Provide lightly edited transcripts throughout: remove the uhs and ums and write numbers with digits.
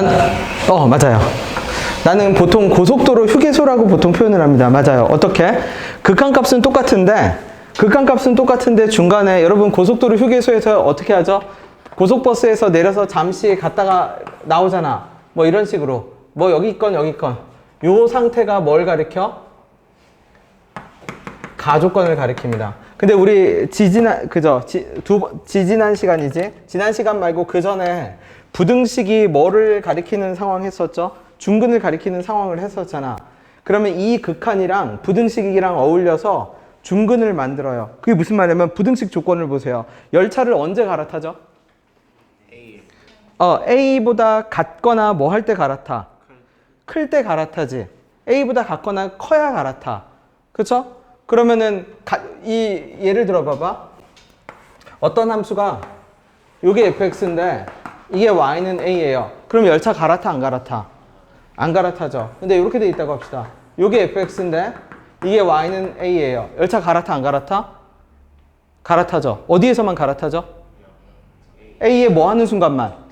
맞아요. 나는 보통 고속도로 휴게소라고 보통 표현을 합니다. 맞아요. 어떻게? 극한값은 똑같은데 중간에 여러분 고속도로 휴게소에서 어떻게 하죠? 고속버스에서 내려서 잠시 갔다가 나오잖아. 뭐 이런 식으로. 뭐 여기 있건 여기 있건. 요 상태가 뭘 가리켜? 가조건을 가리킵니다. 근데 우리 지난 시간이지? 지난 시간 말고 그 전에 부등식이 뭐를 가리키는 상황 했었죠? 중근을 가리키는 상황을 했었잖아. 그러면 이 극한이랑 부등식이랑 어울려서 중근을 만들어요. 그게 무슨 말이냐면 부등식 조건을 보세요. 열차를 언제 갈아타죠? A보다 같거나 뭐 할 때 갈아타? 클 때 갈아타지. A보다 같거나 커야 갈아타. 그쵸? 그러면은 예를 들어 봐봐. 어떤 함수가 요게 fx인데 이게 y는 a예요. 그럼 열차 갈아타 안 갈아타? 안 갈아타죠. 근데 이렇게 돼 있다고 합시다. 요게 fx인데 이게 y는 a예요. 열차 갈아타 안 갈아타? 갈아타죠. 어디에서만 갈아타죠? a에 뭐 하는 순간만?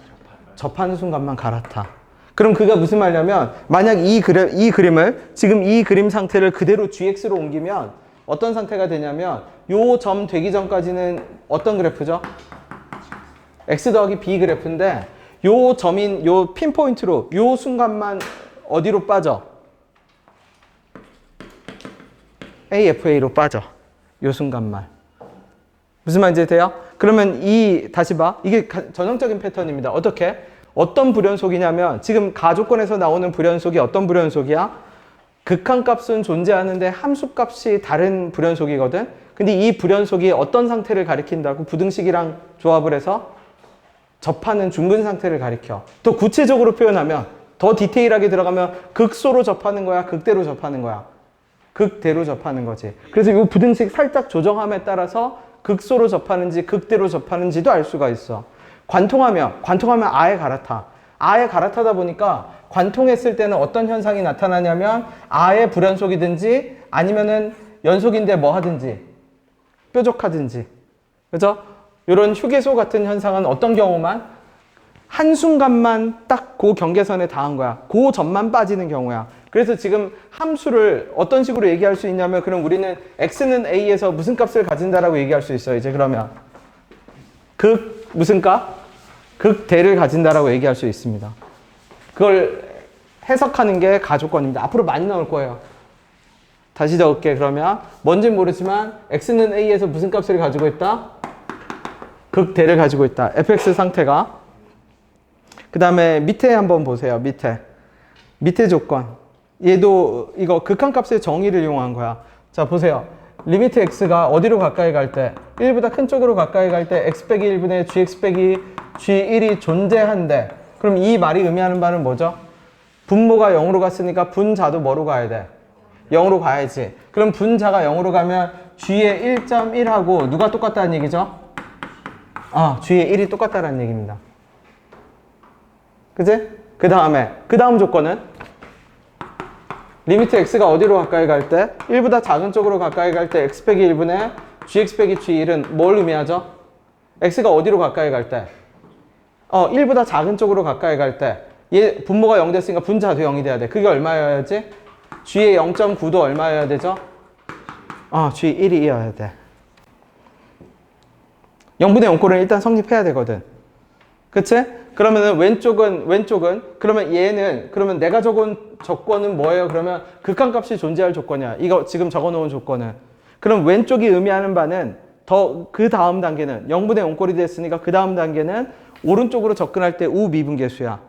접하는 순간만 갈아타. 그럼 그가 무슨 말이냐면 만약 이 그림을 지금 이 그림 상태를 그대로 gx로 옮기면 어떤 상태가 되냐면 요 점 되기 전까지는 어떤 그래프죠? x 더하기 b 그래프인데 요 점인 요 핀포인트로 요 순간만 어디로 빠져? AFA로 빠져. 요 순간만. 무슨 말인지 돼요? 그러면 다시 봐. 이게 전형적인 패턴입니다. 어떻게? 어떤 불연속이냐면 지금 가조건에서 나오는 불연속이 어떤 불연속이야? 극한값은 존재하는데 함수값이 다른 불연속이거든. 근데 이 불연속이 어떤 상태를 가리킨다고? 부등식이랑 조합을 해서 접하는 중근 상태를 가리켜. 더 구체적으로 표현하면 더 디테일하게 들어가면 극소로 접하는 거야? 극대로 접하는 거야? 극대로 접하는 거지. 그래서 이 부등식 살짝 조정함에 따라서 극소로 접하는지 극대로 접하는지도 알 수가 있어. 관통하면 아예 갈아타. 아예 갈아타다 보니까 관통했을 때는 어떤 현상이 나타나냐면 아예 불연속이든지 아니면은 연속인데 뭐 하든지 뾰족하든지. 그죠? 이런 휴게소 같은 현상은 어떤 경우만? 한순간만 딱 그 경계선에 닿은 거야. 그 점만 빠지는 경우야. 그래서 지금 함수를 어떤 식으로 얘기할 수 있냐면 그럼 우리는 x는 a에서 무슨 값을 가진다라고 얘기할 수 있어요. 이제 그러면 무슨 값? 극대를 가진다라고 얘기할 수 있습니다. 그걸 해석하는 게 가조건입니다. 앞으로 많이 나올 거예요. 다시 적을게. 그러면 뭔진 모르지만 x는 a에서 무슨 값을 가지고 있다? 극대를 가지고 있다. fx 상태가. 그 다음에 밑에 한번 보세요. 밑에 조건. 얘도 이거 극한값의 정의를 이용한 거야. 자, 보세요. 리미트 x가 어디로 가까이 갈 때? 1보다 큰 쪽으로 가까이 갈 때 x 빼기 1분의 gx 빼기 g1이 존재한대. 그럼 이 말이 의미하는 바는 뭐죠? 분모가 0으로 갔으니까 분자도 뭐로 가야 돼? 0으로 가야지. 그럼 분자가 0으로 가면 g의 1.1하고 누가 똑같다는 얘기죠? g의 1이 똑같다는 얘기입니다. 그지? 그 다음 조건은 리미트 x가 어디로 가까이 갈 때? 1보다 작은 쪽으로 가까이 갈 때 x 빼기 1분의 gx 빼기 g1은 뭘 의미하죠? x가 어디로 가까이 갈 때? 1보다 작은 쪽으로 가까이 갈 때 얘 분모가 0 됐으니까 분자도 0이 돼야 돼. 그게 얼마여야지? g의 0.9도 얼마여야 되죠? g 1이어야 돼. 0분의 0꼴은 일단 성립해야 되거든. 그치? 그러면은 왼쪽은 그러면 얘는 그러면 내가 적은 조건은 뭐예요? 그러면 극한값이 존재할 조건이야. 이거 지금 적어놓은 조건은. 그럼 왼쪽이 의미하는 바는 그 다음 단계는 0분의 0꼴이 됐으니까 그 다음 단계는 오른쪽으로 접근할 때 우미분계수야.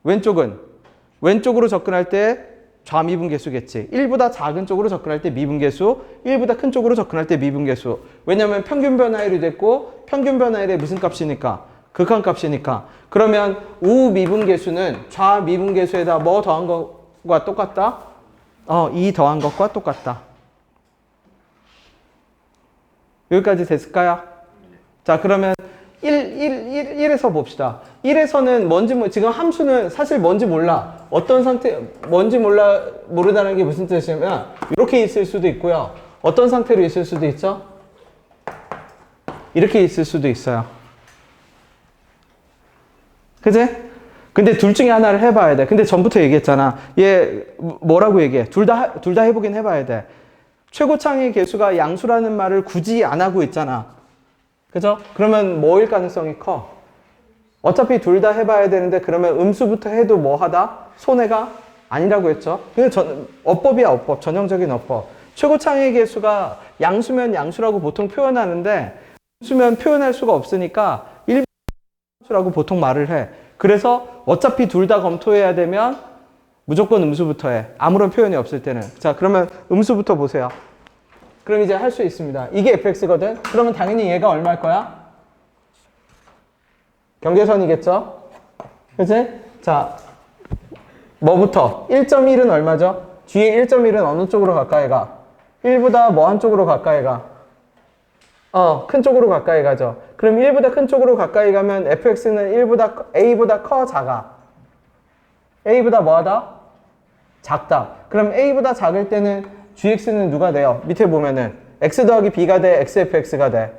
왼쪽으로 접근할 때 좌미분계수겠지. 1보다 작은 쪽으로 접근할 때 미분계수, 1보다 큰 쪽으로 접근할 때 미분계수. 왜냐면 평균 변화율이 됐고 평균 변화율의 무슨 값이니까? 극한값이니까. 그러면 우미분계수는 좌미분계수에다 뭐 더한 것과 똑같다? 2 더한 것과 똑같다. 여기까지 됐을까요? 자, 그러면 1에서 봅시다. 1에서는 지금 함수는 사실 뭔지 몰라. 어떤 상태, 모르다는 게 무슨 뜻이냐면, 이렇게 있을 수도 있고요. 어떤 상태로 있을 수도 있죠? 이렇게 있을 수도 있어요. 그지? 근데 둘 중에 하나를 해봐야 돼. 근데 전부터 얘기했잖아. 얘 뭐라고 얘기해? 둘 다 해보긴 해봐야 돼. 최고창의 개수가 양수라는 말을 굳이 안 하고 있잖아. 그죠? 그러면 뭐일 가능성이 커? 어차피 둘 다 해봐야 되는데 그러면 음수부터 해도 뭐 하다? 손해가 아니라고 했죠. 근데 어법이야, 어법. 전형적인 어법. 최고창의 개수가 양수면 양수라고 보통 표현하는데 음수면 표현할 수가 없으니까 일반수라고 보통 말을 해. 그래서 어차피 둘 다 검토해야 되면 무조건 음수부터 해. 아무런 표현이 없을 때는. 자, 그러면 음수부터 보세요. 그럼 이제 할 수 있습니다. 이게 fx거든? 그러면 당연히 얘가 얼마일 거야? 경계선이겠죠? 그치? 자, 뭐부터? 1.1은 얼마죠? 뒤에 1.1은 어느 쪽으로 가까이 가? 1보다 뭐 한 쪽으로 가까이 가? 큰 쪽으로 가까이 가죠. 그럼 1보다 큰 쪽으로 가까이 가면 fx는 a보다 커, 작아? a보다 뭐하다? 작다. 그럼 a보다 작을 때는 gx는 누가 돼요? 밑에 보면은 x 더하기 b가 돼, xfx가 돼?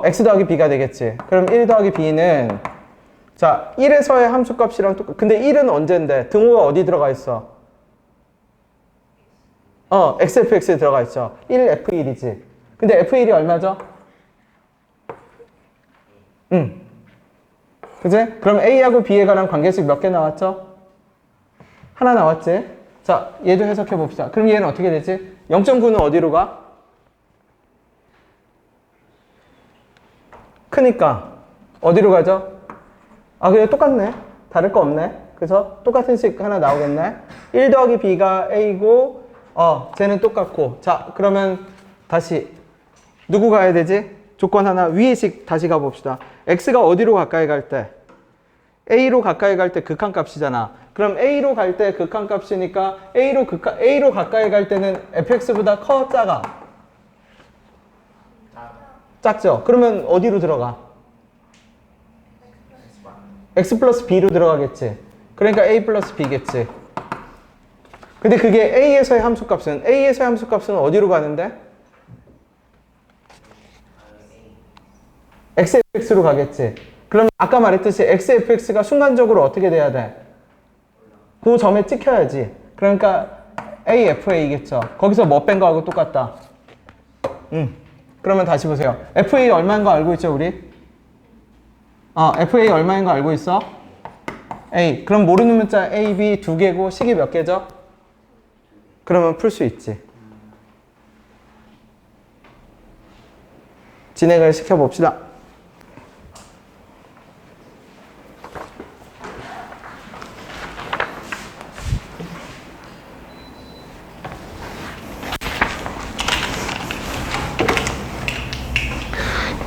x 더하기 b가 되겠지. 그럼 1 더하기 b는 자, 1에서의 함수값이랑 근데 1은 언젠데? 등호가 어디 들어가 있어? xfx에 들어가 있죠. 1f1이지. 근데 f1이 얼마죠? 그치? 그럼 a하고 b에 관한 관계식 몇 개 나왔죠? 하나 나왔지? 자, 얘도 해석해 봅시다. 그럼 얘는 어떻게 되지? 0.9는 어디로 가? 크니까 어디로 가죠? 그래, 똑같네. 다를 거 없네. 그래서 똑같은 식 하나 나오겠네. 1 더하기 b가 a고 쟤는 똑같고. 자, 그러면 다시 누구 가야 되지? 조건 하나 위의 식 다시 가봅시다. x가 어디로 가까이 갈 때? a로 가까이 갈 때 극한값이잖아. 그럼 a로 갈 때 극한값이니까 a로 가까이 갈 때는 fx보다 커, 작아? 작죠? 그러면 어디로 들어가? x 플러스 b로 들어가겠지. 그러니까 a 플러스 b겠지. 근데 그게 a에서의 함수값은 어디로 가는데? xfx로 가겠지. 그럼 아까 말했듯이 xfx가 순간적으로 어떻게 돼야 돼? 그 점에 찍혀야지. 그러니까 afa겠죠. 거기서 뭐 뺀 거하고 똑같다. 그러면 다시 보세요. fa 얼마인 거 알고 있죠, 우리? fa 얼마인 거 알고 있어? a. 그럼 모르는 문자 a, b 두 개고 식이 몇 개죠? 그러면 풀 수 있지. 진행을 시켜봅시다.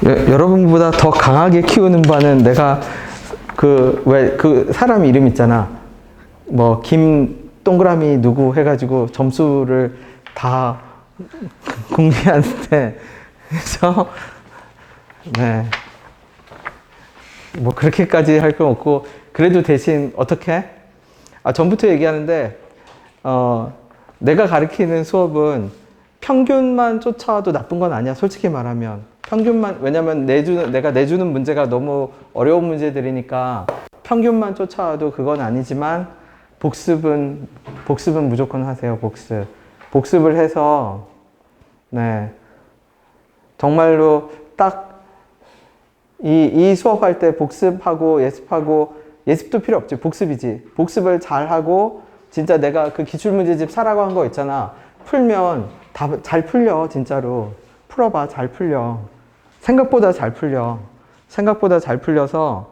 여러분보다 더 강하게 키우는 바는 내가 그 사람 이름 있잖아. 뭐 김 동그라미 누구 해가지고 점수를 다 공개하는데 그래서 네. 뭐 그렇게까지 할 건 없고 그래도 대신 어떻게? 전부터 얘기하는데 내가 가르치는 수업은 평균만 쫓아와도 나쁜 건 아니야. 솔직히 말하면 평균만, 왜냐면 내가 내주는 문제가 너무 어려운 문제들이니까 평균만 쫓아와도 그건 아니지만 복습은 무조건 하세요. 복습을 해서 네 정말로 딱 이 수업할 때 복습하고 예습도 필요 없지. 복습이지. 복습을 잘 하고 진짜 내가 그 기출문제집 사라고 한 거 있잖아. 풀면 다 잘 풀려. 진짜로 풀어봐. 잘 풀려. 생각보다 잘 풀려서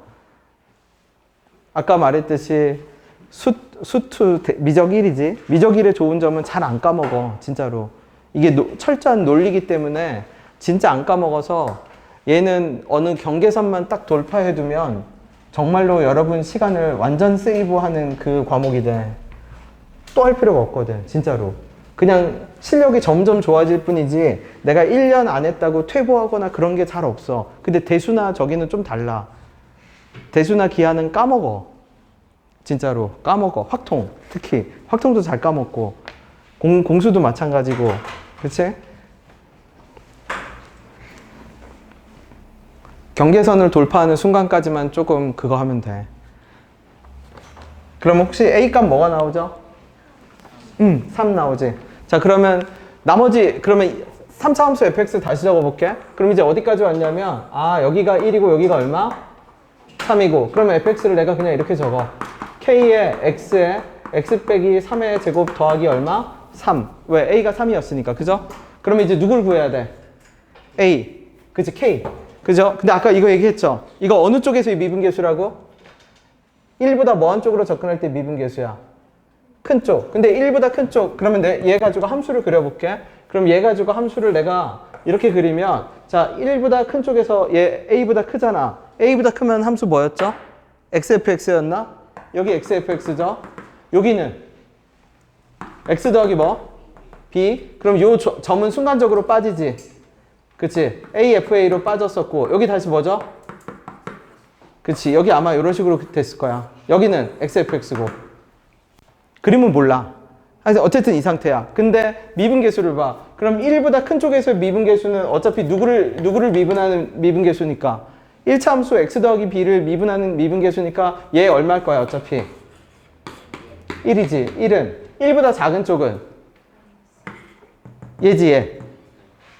아까 말했듯이 수투 미적 1이지. 미적 1의 좋은 점은 잘 안 까먹어. 진짜로. 이게 철저한 논리이기 때문에 진짜 안 까먹어서 얘는 어느 경계선만 딱 돌파해두면 정말로 여러분 시간을 완전 세이브하는 그 과목이 돼. 또 할 필요가 없거든. 진짜로. 그냥 실력이 점점 좋아질 뿐이지 내가 1년 안 했다고 퇴보하거나 그런 게 잘 없어. 근데 대수나 저기는 좀 달라. 대수나 기하는 까먹어. 진짜로 까먹어. 확통 특히 확통도 잘 까먹고 공수도 마찬가지고. 그치? 경계선을 돌파하는 순간까지만 조금 그거 하면 돼. 그럼 혹시 A 값 뭐가 나오죠? 3 나오지. 자, 그러면 나머지, 그러면 3차 함수 fx 다시 적어볼게. 그럼 이제 어디까지 왔냐면, 여기가 1이고 여기가 얼마? 3이고. 그러면 fx를 내가 그냥 이렇게 적어. k의 x에 x 빼기 3의 제곱 더하기 얼마? 3. 왜? a가 3이었으니까. 그죠? 그러면 이제 누굴 구해야 돼? a. 그치? k. 그죠? 근데 아까 이거 얘기했죠? 이거 어느 쪽에서의 미분계수라고? 1보다 뭐한 쪽으로 접근할 때 미분계수야? 큰 쪽. 근데 1보다 큰 쪽. 그러면 얘 가지고 함수를 그려볼게. 그럼 얘 가지고 함수를 내가 이렇게 그리면, 자, 1보다 큰 쪽에서 얘 a보다 크잖아. a보다 크면 함수 뭐였죠? xfx였나? 여기 xfx죠? 여기는 x 더하기 뭐? b. 그럼 요 점은 순간적으로 빠지지. 그치? afa로 빠졌었고, 여기 다시 뭐죠? 그치? 여기 아마 이런 식으로 됐을 거야. 여기는 xfx고. 그림은 몰라. 하여튼 어쨌든 이 상태야. 근데 미분계수를 봐. 그럼 1보다 큰 쪽에서의 미분계수는 어차피 누구를 미분하는 미분계수니까 1차 함수 x 더하기 b를 미분하는 미분계수니까 얘 얼마일 거야 어차피? 1이지. 1은 1보다 작은 쪽은 얘지 얘.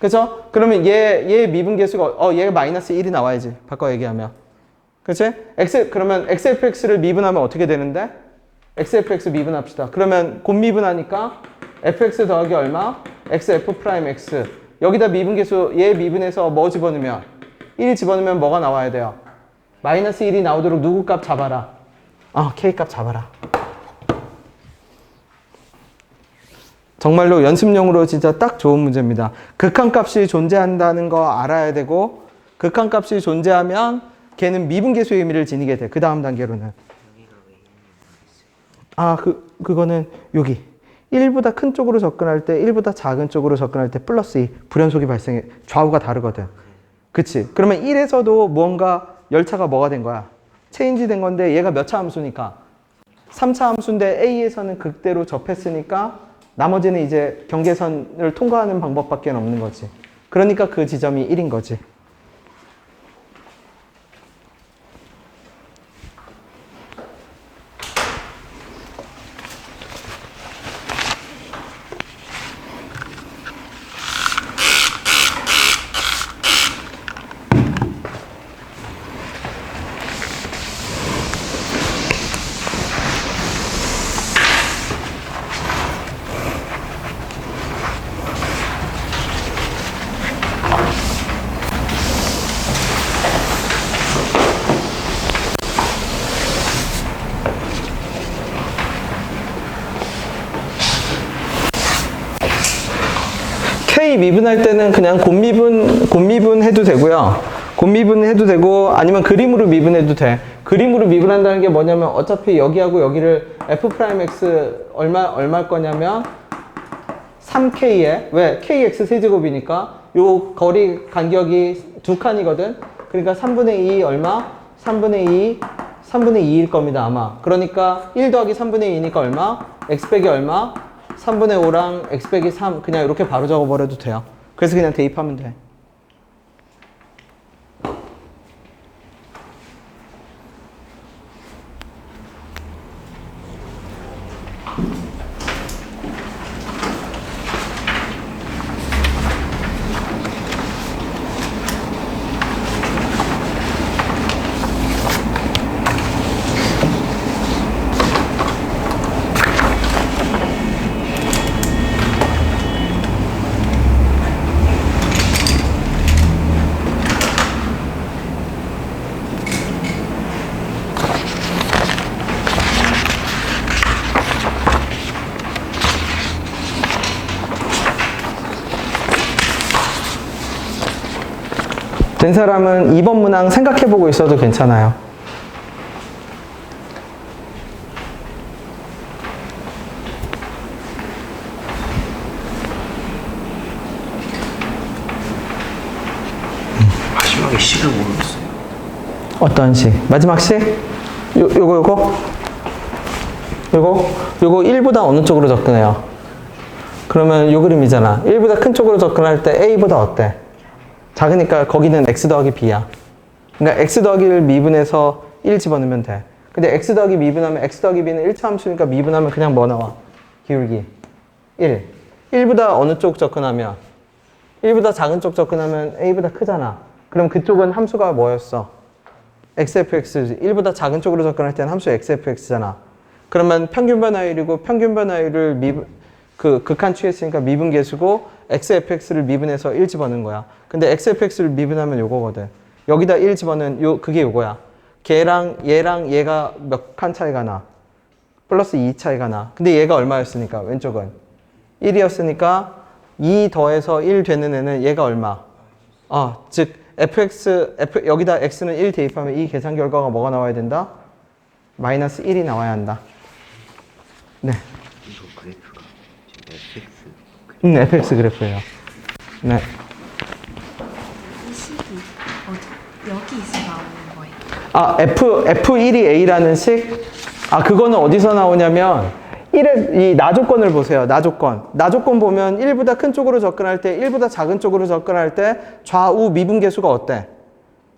그죠? 그러면 얘 미분계수가 얘가 마이너스 1이 나와야지. 바꿔 얘기하면. 그치? 그러면 xfx를 미분하면 어떻게 되는데? xfx 미분합시다. 그러면 곧 미분하니까 fx 더하기 얼마? xf'(x). 여기다 미분계수 얘 미분해서 뭐 집어넣으면? 1 집어넣으면 뭐가 나와야 돼요? 마이너스 1이 나오도록 누구 값 잡아라? k 값 잡아라. 정말로 연습용으로 진짜 딱 좋은 문제입니다. 극한값이 존재한다는 거 알아야 되고 극한값이 존재하면 걔는 미분계수의 의미를 지니게 돼. 그 다음 단계로는. 그거는 여기. 1보다 큰 쪽으로 접근할 때 1보다 작은 쪽으로 접근할 때 플러스 2. 불연속이 발생해. 좌우가 다르거든. 그치? 그러면 1에서도 무언가 열차가 뭐가 된 거야? 체인지 된 건데 얘가 몇 차 함수니까? 3차 함수인데 A에서는 극대로 접했으니까 나머지는 이제 경계선을 통과하는 방법밖에 없는 거지. 그러니까 그 지점이 1인 거지. K 미분할 때는 그냥 곱미분 해도 되고요. 곱미분 해도 되고 아니면 그림으로 미분해도 돼. 그림으로 미분한다는 게 뭐냐면 어차피 여기하고 여기를 f'x 얼마일 거냐면 3k에 왜? kx 세제곱이니까 요 거리 간격이 두 칸이거든. 그러니까 3분의 2 얼마? 3분의 2일 겁니다 아마. 그러니까 1 더하기 3분의 2니까 얼마? x 빼기 얼마? 3분의 5랑 x 빼기 3 그냥 이렇게 바로 적어버려도 돼요. 그래서 그냥 대입하면 돼. 된 사람은 2번 문항 생각해보고 있어도 괜찮아요. 마지막에 식을 모르겠어요. 어떤 식? 마지막 식? 요거 1보다 어느 쪽으로 접근해요? 그러면 요 그림이잖아. 1보다 큰 쪽으로 접근할 때 A보다 어때? 작으니까 거기는 X 더하기 B야. 그러니까 x 더하기 1 미분해서 1 집어넣으면 돼. 근데 x 더하기 미분하면 x 더하기 b는 1차 함수니까 미분하면 그냥 뭐 나와? 기울기 1. 1보다 어느 쪽 접근하면? 1보다 작은 쪽 접근하면 a보다 크잖아. 그럼 그쪽은 함수가 뭐였어? xfx. 1보다 작은 쪽으로 접근할 때는 함수 xfx잖아. 그러면 평균 변화율이고 평균 변화율을 극한 취했으니까 미분계수고 xfx를 미분해서 1 집어넣은 거야. 근데 xfx를 미분하면 요거거든. 여기다 1 집어넣은 그게 요거야. 걔랑 얘가 몇 칸 차이가 나? 플러스 2 차이가 나. 근데 얘가 얼마였으니까 왼쪽은 1이었으니까 2 더해서 1 되는 애는 얘가 얼마? 즉 여기다 x는 1 대입하면 이 계산 결과가 뭐가 나와야 된다? 마이너스 1이 나와야 한다. 네. 이거 그래프가 지금 fx fx 그래프예요. 네. 이 식이 여기서 나오는 거예요. F1이 A라는 식? 그거는 어디서 나오냐면, 이 나조건을 보세요. 나조건 보면 1보다 큰 쪽으로 접근할 때, 1보다 작은 쪽으로 접근할 때, 좌우 미분계수가 어때?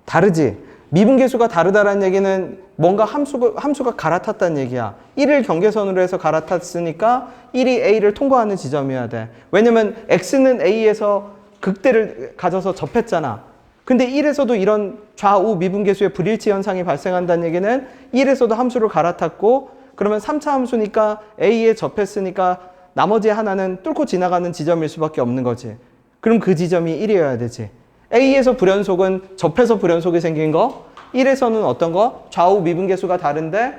다르지? 미분계수가 다르다는 얘기는 뭔가 함수가 갈아탔다는 얘기야. 1을 경계선으로 해서 갈아탔으니까 1이 A를 통과하는 지점이어야 돼. 왜냐면 X는 A에서 극대를 가져서 접했잖아. 근데 1에서도 이런 좌우 미분계수의 불일치 현상이 발생한다는 얘기는 1에서도 함수를 갈아탔고, 그러면 3차 함수니까 A에 접했으니까 나머지 하나는 뚫고 지나가는 지점일 수밖에 없는 거지. 그럼 그 지점이 1이어야 되지. A에서 불연속은 접해서 불연속이 생긴 거, 1에서는 어떤 거? 좌우 미분계수가 다른데,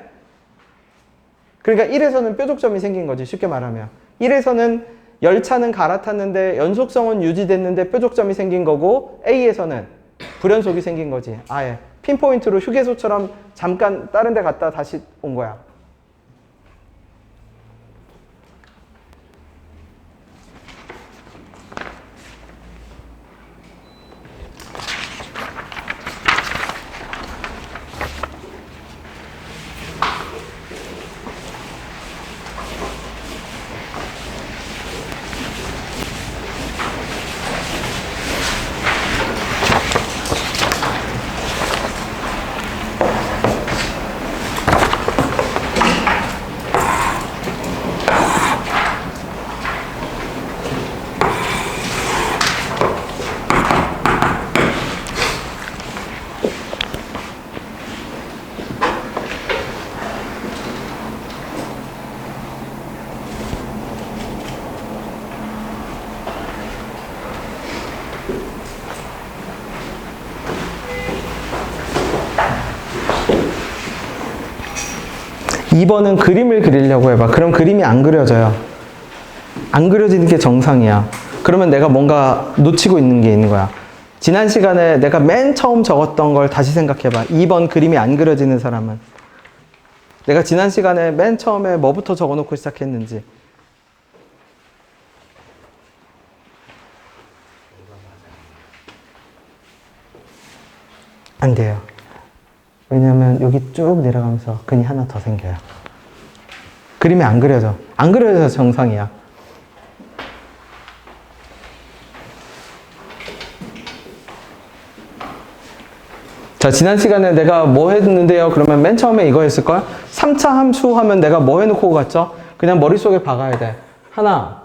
그러니까 1에서는 뾰족점이 생긴 거지, 쉽게 말하면. 1에서는 열차는 갈아탔는데 연속성은 유지됐는데 뾰족점이 생긴 거고, A에서는 불연속이 생긴 거지. 아예 핀포인트로 휴게소처럼 잠깐 다른 데 갔다 다시 온 거야. (2번은) 그림을 그리려고 해봐. 그럼 그림이 안 그려져요. 안 그려지는 게 정상이야. 그러면 내가 뭔가 놓치고 있는 게 있는 거야. 지난 시간에 내가 맨 처음 적었던 걸 다시 생각해봐. 2번 그림이 안 그려지는 사람은. 내가 지난 시간에 맨 처음에 뭐부터 적어놓고 시작했는지. 안 돼요. 왜냐면 여기 쭉 내려가면서 근이 하나 더 생겨요. 그림이 안 그려져. 안 그려져서 정상이야. 자, 지난 시간에 내가 뭐 했는데요? 그러면 맨 처음에 이거 했을걸? 3차 함수 하면 내가 뭐 해놓고 갔죠? 그냥 머릿속에 박아야 돼. 하나,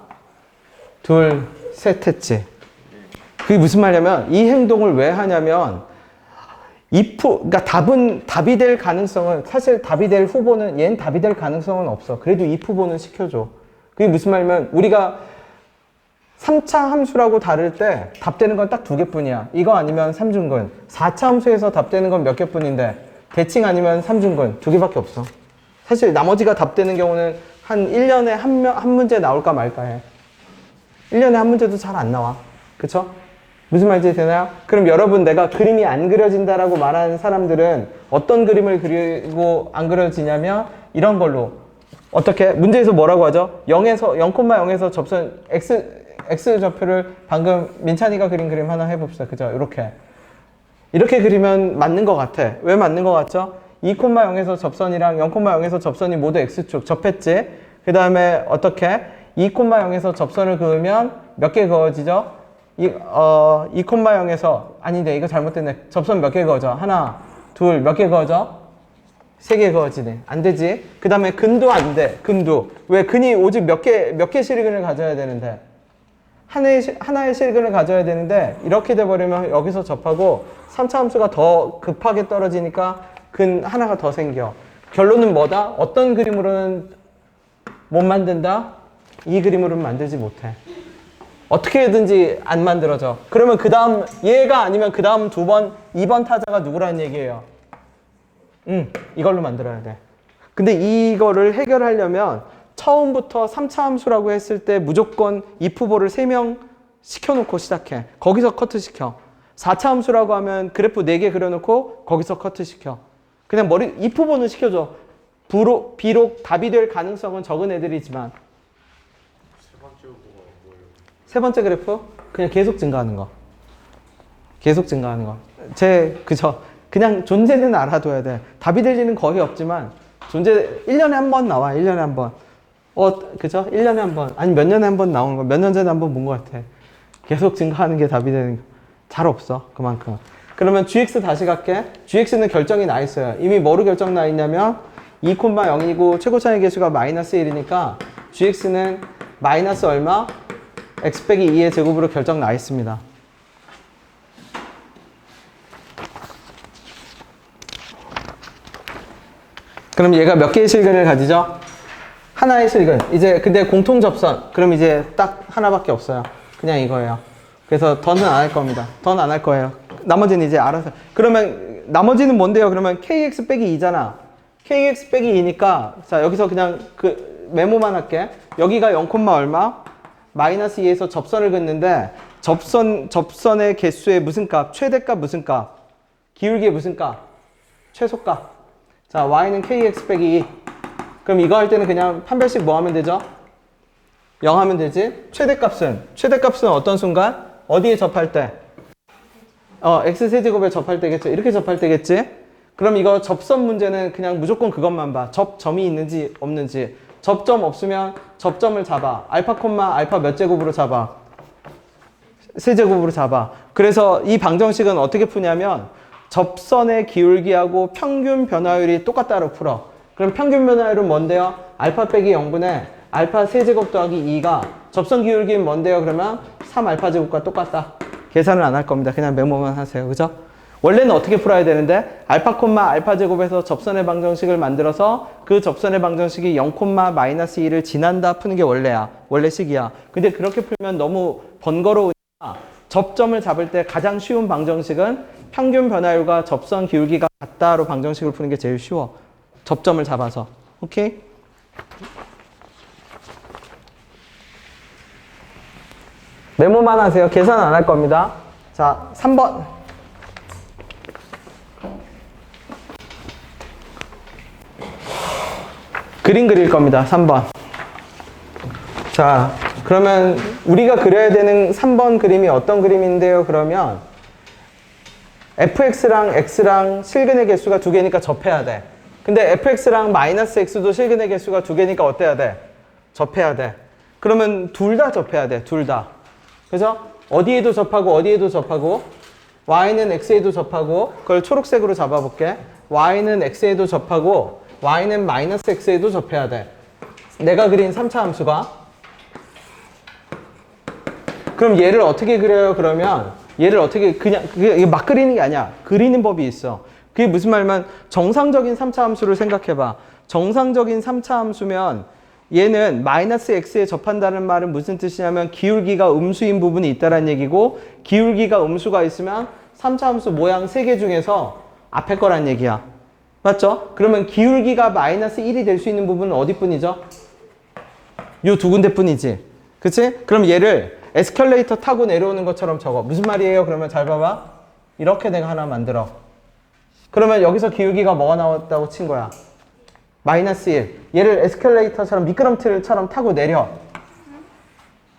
둘, 셋 했지. 그게 무슨 말이냐면 이 행동을 왜 하냐면 그러니까 답이 될 가능성은, 사실 답이 될 후보는, 얘는 답이 될 가능성은 없어. 그래도 if 후보는 시켜줘. 그게 무슨 말이냐면, 우리가 3차 함수라고 다룰 때 답되는 건 딱 2개뿐이야. 이거 아니면 3중근. 4차 함수에서 답되는 건 몇 개뿐인데, 대칭 아니면 3중근. 2개밖에 없어. 사실 나머지가 답되는 경우는 한 1년에 한 문제 나올까 말까 해. 1년에 한 문제도 잘 안 나와. 그쵸? 무슨 말인지 되나요? 그럼 여러분, 내가 그림이 안 그려진다라고 말하는 사람들은 어떤 그림을 그리고 안 그려지냐면 이런 걸로. 어떻게? 문제에서 뭐라고 하죠? 0,0에서 접선 x 좌표를 방금 민찬이가 그린 그림 하나 해봅시다. 그죠? 이렇게 그리면 맞는 것 같아. 왜 맞는 것 같죠? 2,0에서 접선이랑 0,0에서 접선이 모두 x축 접했지? 그 다음에 어떻게? 2,0에서 접선을 그으면 몇 개 그어지죠? 2, 0에서 아닌데 이거 잘못됐네. 접선 몇 개 그어져? 하나, 둘, 몇 개 그어져? 3개 그어지네. 안 되지. 그 다음에 근도 안 돼. 근도. 왜? 근이 오직 몇 개 실근을 가져야 되는데. 하나의 실근을 가져야 되는데 이렇게 돼버리면 여기서 접하고 3차 함수가 더 급하게 떨어지니까 근 하나가 더 생겨. 결론은 뭐다? 어떤 그림으로는 못 만든다? 이 그림으로는 만들지 못해. 어떻게든지 안 만들어져. 그러면 그 다음 얘가 아니면 그 다음 2번 타자가 누구라는 얘기예요? 이걸로 만들어야 돼. 근데 이거를 해결하려면 처음부터 3차 함수라고 했을 때 무조건 if보를 3명 시켜놓고 시작해. 거기서 커트 시켜. 4차 함수라고 하면 그래프 4개 그려놓고 거기서 커트 시켜. 그냥 if보는 시켜줘. 비록 답이 될 가능성은 적은 애들이지만. 세 번째 그래프? 그냥 계속 증가하는 거. 계속 증가하는 거. 그죠? 그냥 존재는 알아둬야 돼. 답이 될 일은 거의 없지만, 1년에 한 번 나와, 1년에 한 번. 그죠? 1년에 한 번. 아니, 몇 년에 한 번 나오는 거. 몇 년 전에 한 번 본 것 같아. 계속 증가하는 게 답이 되는 거. 잘 없어, 그만큼. 그러면 gx 다시 갈게. gx는 결정이 나 있어요. 이미 뭐로 결정 나 있냐면, 2,0이고 최고차의 개수가 마이너스 1이니까, gx는 마이너스 얼마? x 빼기 2의 제곱으로 결정 나 있습니다. 그럼 얘가 몇 개의 실근을 가지죠? 하나의 실근. 이제 근데 공통 접선. 그럼 이제 딱 하나밖에 없어요. 그냥 이거예요. 그래서 더는 안 할 겁니다. 더는 안 할 거예요. 나머지는 이제 알아서. 그러면 나머지는 뭔데요? 그러면 kx 빼기 2잖아. kx 빼기 2니까 자 여기서 그냥 그 메모만 할게. 여기가 0, 얼마? 마이너스 2에서 접선을 긋는데 접선의 개수의 무슨 값? 최대값 무슨 값? 기울기의 무슨 값? 최소값. 자, y는 kx 빼기 2. 그럼 이거 할 때는 그냥 판별식 뭐 하면 되죠? 0 하면 되지? 최대값은 어떤 순간? 어디에 접할 때? x세제곱에 접할 때겠죠? 이렇게 접할 때겠지? 그럼 이거 접선 문제는 그냥 무조건 그것만 봐. 접점이 있는지 없는지. 접점 없으면 접점을 잡아. 알파 콤마 알파 몇 제곱으로 잡아? 세제곱으로 잡아. 그래서 이 방정식은 어떻게 푸냐면 접선의 기울기하고 평균 변화율이 똑같다로 풀어. 그럼 평균 변화율은 뭔데요? 알파 빼기 0분의 알파 세제곱 더하기 2가 접선 기울기는 뭔데요? 그러면 3알파 제곱과 똑같다. 계산을 안 할 겁니다. 그냥 메모만 하세요. 그죠? 원래는 어떻게 풀어야 되는데 알파 콤마 알파 제곱에서 접선의 방정식을 만들어서 그 접선의 방정식이 0 마이너스 2를 지난다 푸는 게 원래식이야. 근데 그렇게 풀면 너무 번거로우니까 접점을 잡을 때 가장 쉬운 방정식은 평균 변화율과 접선 기울기가 같다로 방정식을 푸는 게 제일 쉬워. 접점을 잡아서. 오케이? 메모만 하세요. 계산 안 할 겁니다. 자, 3번. 그림 그릴 겁니다. 3번. 자, 그러면 우리가 그려야 되는 3번 그림이 어떤 그림인데요? 그러면 fx랑 x랑 실근의 개수가 2개니까 접해야 돼. 근데 fx랑 마이너스 x도 실근의 개수가 2개니까 어때야 돼? 접해야 돼. 그러면 둘 다 접해야 돼. 둘 다. 그죠? 어디에도 접하고 y는 x에도 접하고 그걸 초록색으로 잡아볼게. y는 x에도 접하고 y는 마이너스 x에도 접해야 돼. 내가 그린 3차 함수가. 그럼 얘를 어떻게 그려요? 그러면 얘를 어떻게 그냥 이게 막 그리는 게 아니야. 그리는 법이 있어. 그게 무슨 말이면 정상적인 3차 함수를 생각해봐. 정상적인 3차 함수면 얘는 마이너스 x에 접한다는 말은 무슨 뜻이냐면 기울기가 음수인 부분이 있다는 얘기고 기울기가 음수가 있으면 3차 함수 모양 3개 중에서 앞에 거란 얘기야. 맞죠? 그러면 기울기가 마이너스 1이 될 수 있는 부분은 어디뿐이죠? 요 두 군데 뿐이지. 그치? 그럼 얘를 에스컬레이터 타고 내려오는 것처럼 적어. 무슨 말이에요? 그러면 잘 봐봐. 이렇게 내가 하나 만들어. 그러면 여기서 기울기가 뭐가 나왔다고 친 거야? 마이너스 1. 얘를 에스컬레이터처럼 미끄럼틀처럼 타고 내려.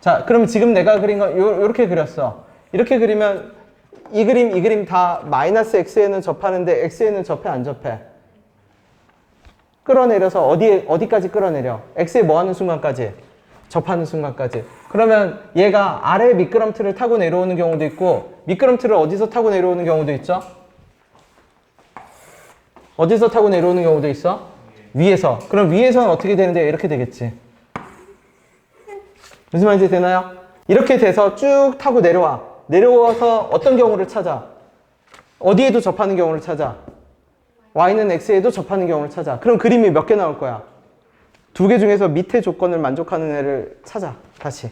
자, 그럼 지금 내가 그린 거 요렇게 그렸어. 이렇게 그리면 이 그림 다 마이너스 x에는 접하는데 x에는 접해 안 접해? 끌어내려서 어디까지 끌어내려? x에 뭐 하는 순간까지? 접하는 순간까지. 그러면 얘가 아래 미끄럼틀을 타고 내려오는 경우도 있고 미끄럼틀을 어디서 타고 내려오는 경우도 있죠? 어디서 타고 내려오는 경우도 있어? 위에서. 그럼 위에서는 어떻게 되는데 이렇게 되겠지. 무슨 말인지 되나요? 이렇게 돼서 쭉 타고 내려와. 내려와서 어떤 경우를 찾아? 어디에도 접하는 경우를 찾아. y는 x에도 접하는 경우를 찾아. 그럼 그림이 몇 개 나올 거야? 두 개 중에서 밑에 조건을 만족하는 애를 찾아. 다시.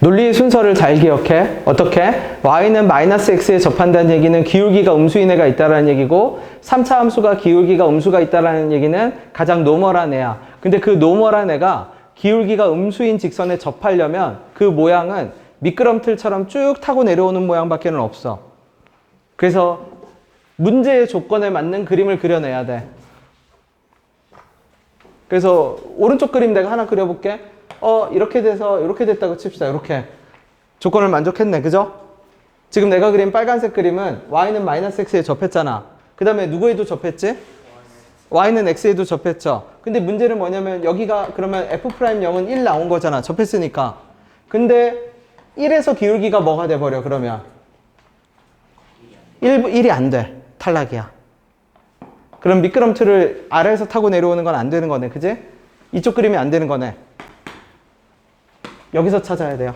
논리의 순서를 잘 기억해. 어떻게? y는 마이너스 x에 접한다는 얘기는 기울기가 음수인 애가 있다라는 얘기고 3차 함수가 기울기가 음수가 있다라는 얘기는 가장 노멀한 애야. 근데 그 노멀한 애가 기울기가 음수인 직선에 접하려면 그 모양은 미끄럼틀처럼 쭉 타고 내려오는 모양밖에 는 없어. 그래서 문제의 조건에 맞는 그림을 그려내야 돼. 그래서 오른쪽 그림 내가 하나 그려볼게. 이렇게 돼서 이렇게 됐다고 칩시다. 이렇게 조건을 만족했네. 그죠? 지금 내가 그린 빨간색 그림은 y는 마이너스 x에 접했잖아. 그 다음에 누구에도 접했지? y는 x에도 접했죠. 근데 문제는 뭐냐면 여기가 그러면 f'0은 1 나온 거잖아. 접했으니까. 근데 1에서 기울기가 뭐가 돼버려 그러면? 1이 안 돼. 탈락이야. 그럼 미끄럼틀을 아래에서 타고 내려오는 건 안 되는 거네. 그지? 이쪽 그림이 안 되는 거네. 여기서 찾아야 돼요.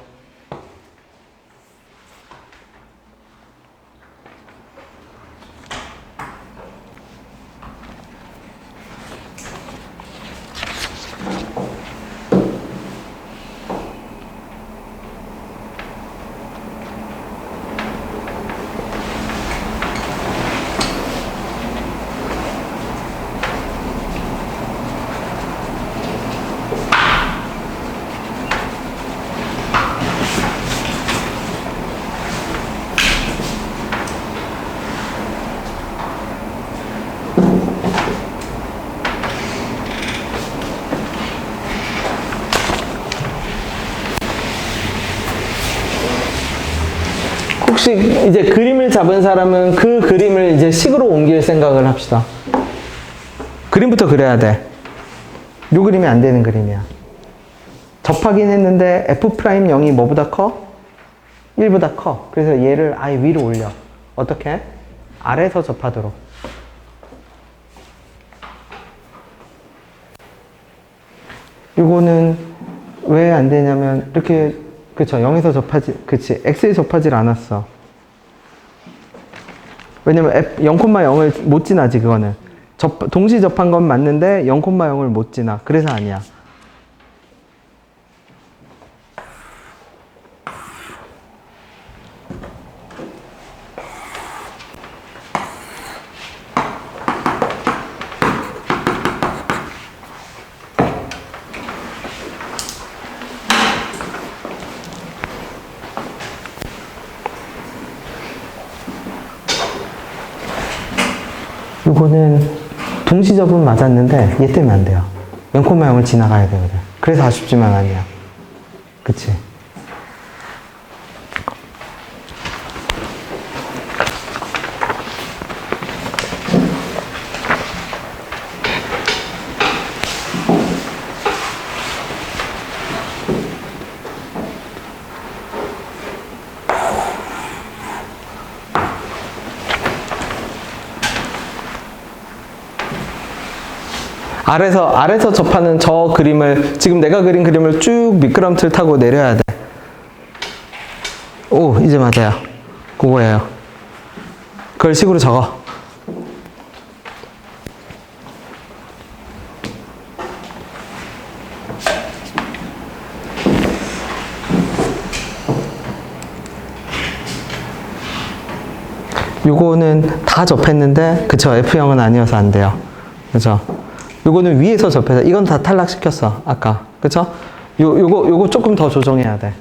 혹시 이제 그림을 잡은 사람은 그 그림을 이제 식으로 옮길 생각을 합시다. 그림부터 그려야 돼. 요 그림이 안 되는 그림이야. 접하긴 했는데 f'0이 뭐보다 커? 1보다 커. 그래서 얘를 아예 위로 올려. 어떻게? 아래에서 접하도록. 요거는 왜 안 되냐면 이렇게 그쵸. 0에서 접하지, 그치. x에 접하질 않았어. 왜냐면 0,0을 못 지나지, 그거는. 동시 접한 건 맞는데 0,0을 못 지나. 그래서 아니야. 이거는 동시접은 맞았는데 얘 때문에 안 돼요. 0,0을 지나가야 되거든. 그래서 아쉽지만 아니야. 그치? 아래서 접하는 저 그림을, 지금 내가 그린 그림을 쭉 미끄럼틀 타고 내려야 돼. 오, 이제 맞아요. 그거예요. 그걸 식으로 적어. 요거는 다 접했는데, 그쵸. F형은 아니어서 안 돼요. 그죠? 요거는 위에서 접해서, 이건 다 탈락시켰어. 아까. 그쵸? 요거 조금 더 조정해야 돼.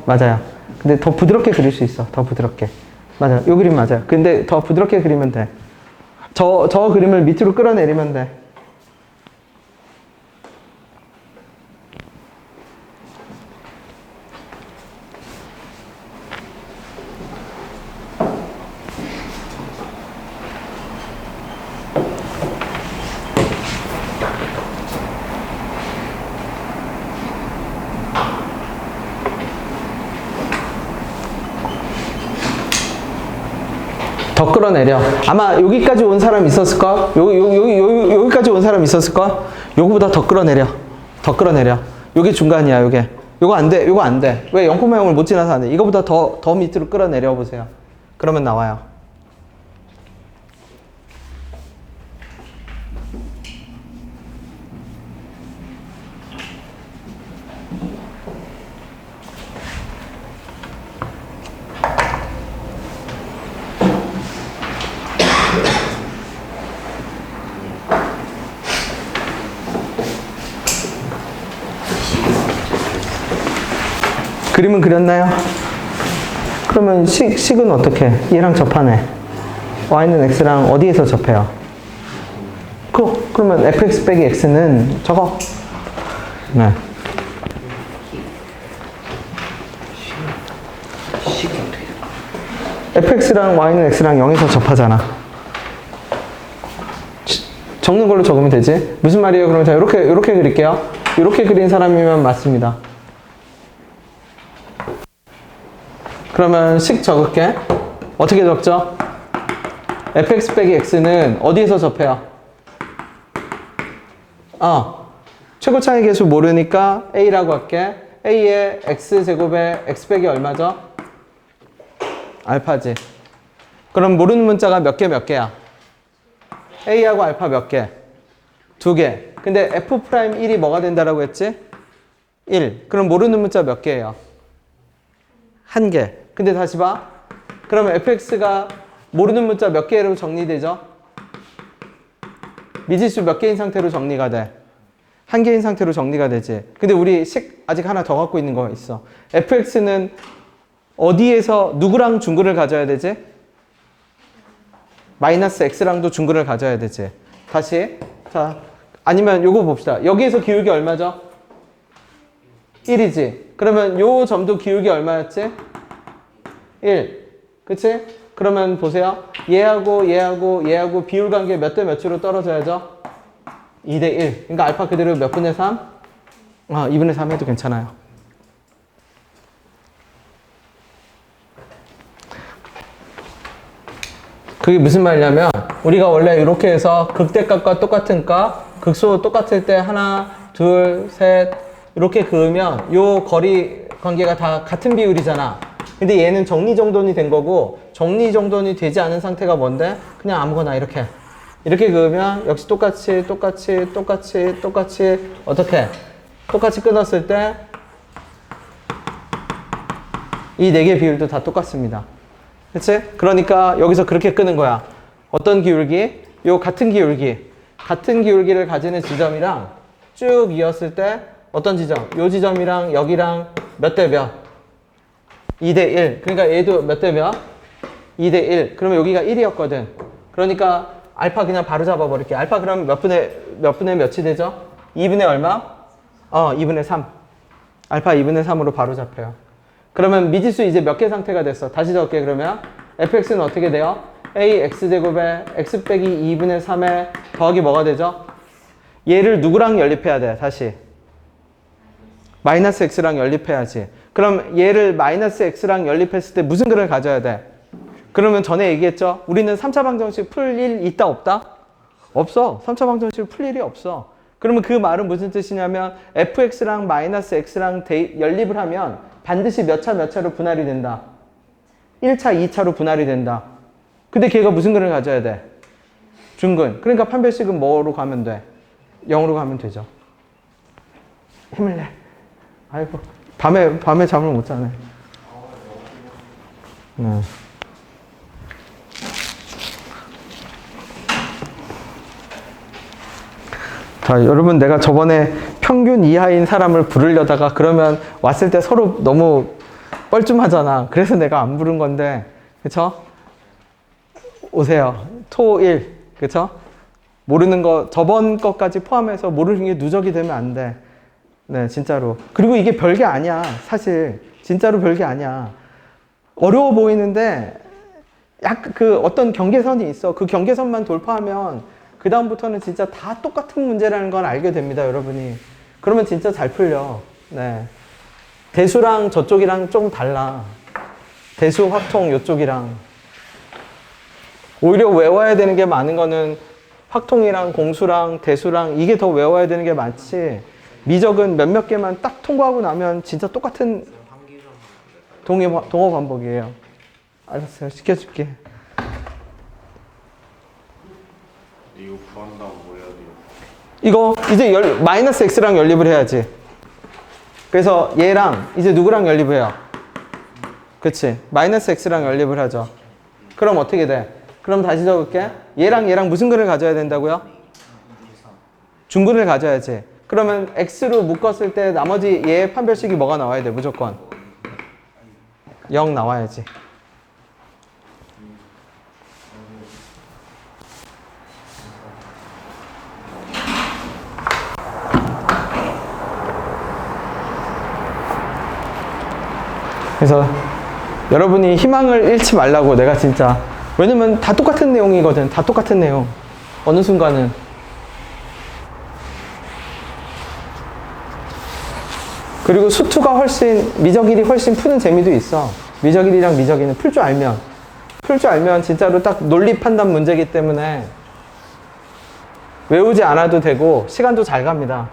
맞아요. 근데 더 부드럽게 그릴 수 있어. 더 부드럽게. 맞아요. 요 그림 맞아요. 근데 더 부드럽게 그리면 돼. 저 그림을 밑으로 끌어내리면 돼. 더 끌어내려. 아마 여기까지 온 사람 있었을까? 여기까지 온 사람 있었을까? 요거보다 더 끌어내려. 더 끌어내려. 요게 중간이야, 요게. 요거 안 돼, 요거 안 돼. 왜 0,0을 못 지나서 안 돼? 이거보다 더 밑으로 끌어내려 보세요. 그러면 나와요. 그림은 그렸나요? 그러면 식은 어떻게? 얘랑 접하네. y는 x랑 어디에서 접해요? 그러면 fx 빼기 x는 저거. 네. 식이 어떻게 돼? fx랑 y는 x랑 0에서 접하잖아. 적는 걸로 적으면 되지. 무슨 말이에요? 그러면 자, 이렇게 그릴게요. 이렇게 그린 사람이면 맞습니다. 그러면 식 적을게. 어떻게 적죠? fx 빼기 x는 어디에서 접해요? 최고차의 계수 모르니까 a라고 할게. a의 x제곱에 x 빼기 얼마죠? 알파지. 그럼 모르는 문자가 몇 개야? a하고 알파 몇 개? 2개. 근데 f'1이 뭐가 된다라고 했지? 1. 그럼 모르는 문자 몇 개예요? 1개. 근데 다시 봐. 그러면 fx가 모르는 문자 몇 개로 정리되죠? 미지수 몇 개인 상태로 정리가 돼? 1개인 상태로 정리가 되지. 근데 우리 식 아직 하나 더 갖고 있는 거 있어. fx는 어디에서 누구랑 중근을 가져야 되지? 마이너스 x랑도 중근을 가져야 되지. 다시. 자, 아니면 요거 봅시다. 여기에서 기울기 얼마죠? 1이지. 그러면 요 점도 기울기 얼마였지? 1. 그치? 그러면 보세요. 얘하고 비율 관계 몇 대 몇으로 떨어져야죠? 2대 1. 그러니까 알파 그대로 몇 분의 3? 2분의 3 해도 괜찮아요. 그게 무슨 말이냐면 우리가 원래 이렇게 해서 극대값과 똑같은 값, 극소 똑같을 때 하나, 둘, 셋 이렇게 그으면 요 거리 관계가 다 같은 비율이잖아. 근데 얘는 정리정돈이 된 거고 정리정돈이 되지 않은 상태가 뭔데? 그냥 아무거나 이렇게 그으면 역시 똑같이 어떻게? 똑같이 끊었을 때 이 네 개 비율도 다 똑같습니다. 그치? 그러니까 여기서 그렇게 끄는 거야. 어떤 기울기? 요 같은 기울기를 가지는 지점이랑 쭉 이었을 때 어떤 지점? 요 지점이랑 여기랑 몇 대 몇? 2대 1. 그러니까 얘도 몇 대 몇? 2대 1. 그러면 여기가 1이었거든. 그러니까 알파 그냥 바로 잡아버릴게. 알파 그러면 몇 분의 몇이 되죠? 2분의 얼마? 2분의 3. 알파 2분의 3으로 바로 잡혀요. 그러면 미지수 이제 몇 개 상태가 됐어? 다시 적을게. 그러면 fx는 어떻게 돼요? a x제곱에 x 빼기 2분의 3에 더하기 뭐가 되죠? 얘를 누구랑 연립해야 돼? 다시 마이너스 x랑 연립해야지. 그럼 얘를 마이너스 x랑 연립했을 때 무슨 글을 가져야 돼? 그러면 전에 얘기했죠? 우리는 3차 방정식 풀 일 있다 없다? 없어. 3차 방정식 풀 일이 없어. 그러면 그 말은 무슨 뜻이냐면 fx랑 마이너스 x랑 연립을 하면 반드시 몇 차로 분할이 된다. 1차, 2차로 분할이 된다. 근데 걔가 무슨 근을 가져야 돼? 중근. 그러니까 판별식은 뭐로 가면 돼? 0으로 가면 되죠. 힘을 내. 아이고. 밤에 잠을 못 자네. 네. 자, 여러분 내가 저번에 평균 이하인 사람을 부르려다가 그러면 왔을 때 서로 너무 뻘쭘하잖아. 그래서 내가 안 부른 건데, 그쵸? 오세요. 토1, 그쵸? 모르는 거, 저번 것까지 포함해서 모르는 게 누적이 되면 안 돼. 네, 진짜로. 그리고 이게 별게 아니야. 사실. 진짜로 별게 아니야. 어려워 보이는데, 약 어떤 경계선이 있어. 그 경계선만 돌파하면 그 다음부터는 진짜 다 똑같은 문제라는 걸 알게 됩니다, 여러분이. 그러면 진짜 잘 풀려. 네. 대수랑 저쪽이랑 좀 달라. 대수, 확통 이쪽이랑. 오히려 외워야 되는 게 많은 거는 확통이랑 공수랑 대수랑 이게 더 외워야 되는 게 많지. 미적은 몇몇 개만 딱 통과하고 나면 진짜 똑같은 동어 반복이에요. 알았어요. 시켜줄게. 이거 구한다고 뭐 해야 돼요? 이거 이제 마이너스 x랑 연립을 해야지. 그래서 얘랑 이제 누구랑 연립해요? 그치? 마이너스 x랑 연립을 하죠. 그럼 어떻게 돼? 그럼 다시 적을게. 얘랑 무슨 근을 가져야 된다고요? 중근을 가져야지. 그러면 x로 묶었을 때 나머지 얘의 판별식이 뭐가 나와야 돼? 무조건 0 나와야지. 그래서 여러분이 희망을 잃지 말라고 내가 진짜. 왜냐면 다 똑같은 내용이거든. 다 똑같은 내용. 어느 순간은. 그리고 수투가 훨씬, 미적일이 훨씬 푸는 재미도 있어. 미적일이랑 미적이는 풀 줄 알면. 풀 줄 알면 진짜로 딱 논리 판단 문제이기 때문에 외우지 않아도 되고 시간도 잘 갑니다.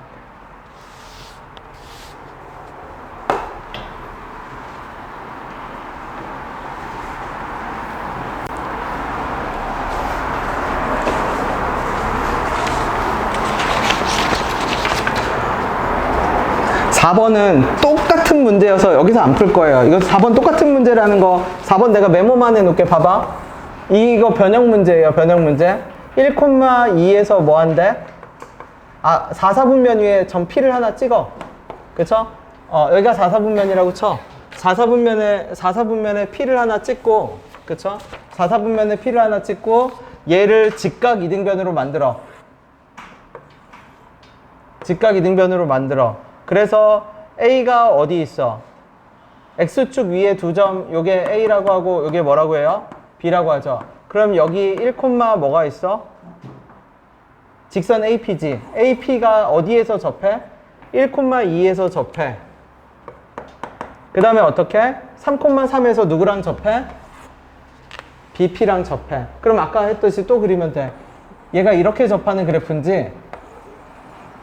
(4) 번은 똑같은 문제여서 여기서 안 풀 거예요. 이거 4번 똑같은 문제라는 거 4번 내가 메모만 해놓을게. 봐봐. 이거 변형 문제예요. 변형 문제. 1,2에서 뭐 한대? 4, 4분면 위에 점 P를 하나 찍어. 그쵸? 여기가 4, 4분면이라고 쳐. 4, 4분면에 P를 하나 찍고, 그쵸? 4, 4분면에 P를 하나 찍고, 얘를 직각 이등변으로 만들어. 직각 이등변으로 만들어. 그래서 A가 어디 있어? X축 위에 두 점, 요게 A라고 하고, 요게 뭐라고 해요? B라고 하죠. 그럼 여기 1, 뭐가 있어? 직선 AP지. AP가 어디에서 접해? 1,2에서 접해. 그 다음에 어떻게? 3,3에서 누구랑 접해? BP랑 접해. 그럼 아까 했듯이 또 그리면 돼. 얘가 이렇게 접하는 그래프인지,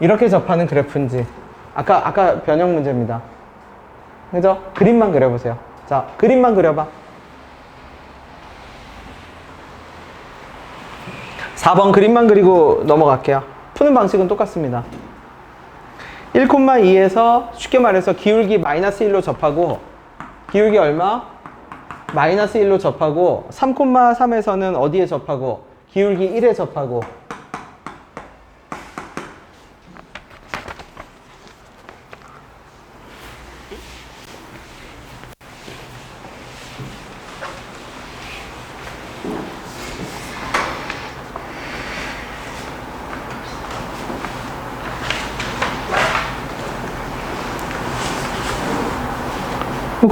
이렇게 접하는 그래프인지. 아까 변형 문제입니다. 그죠? 그림만 그려보세요. 자, 그림만 그려봐. 4번 그림만 그리고 넘어갈게요. 푸는 방식은 똑같습니다. 1,2에서 쉽게 말해서 기울기 마이너스 1로 접하고, 기울기 얼마? 마이너스 1로 접하고, 3,3에서는 어디에 접하고? 기울기 1에 접하고.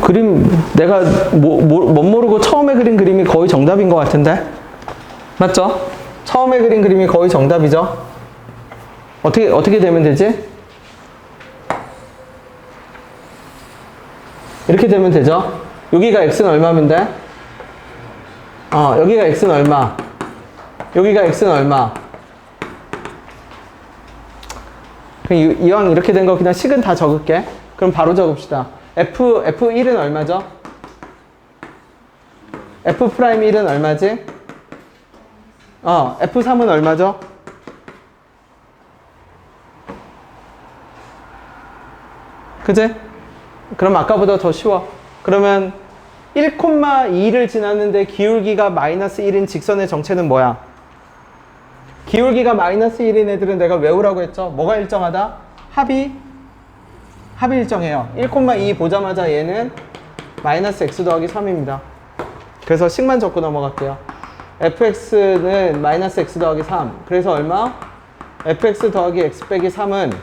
그림 내가 못 모르고 처음에 그린 그림이 거의 정답인 것 같은데? 맞죠? 처음에 그린 그림이 거의 정답이죠? 어떻게 되면 되지? 이렇게 되면 되죠? 여기가 x는 얼마면 돼? 여기가 x는 얼마? 여기가 x는 얼마? 그럼 이왕 이렇게 된 거 그냥 식은 다 적을게. 그럼 바로 적읍시다. F1은 얼마죠? F'1은 얼마지? F3은 얼마죠? 그지? 그럼 아까보다 더 쉬워. 그러면 1,2를 지났는데 기울기가 마이너스 1인 직선의 정체는 뭐야? 기울기가 마이너스 1인 애들은 내가 외우라고 했죠? 뭐가 일정하다? 합이 일정해요. 1,2 보자마자 얘는 마이너스 x 더하기 3입니다. 그래서 식만 적고 넘어갈게요. fx는 마이너스 x 더하기 3. 그래서 얼마? fx 더하기 x 빼기 3은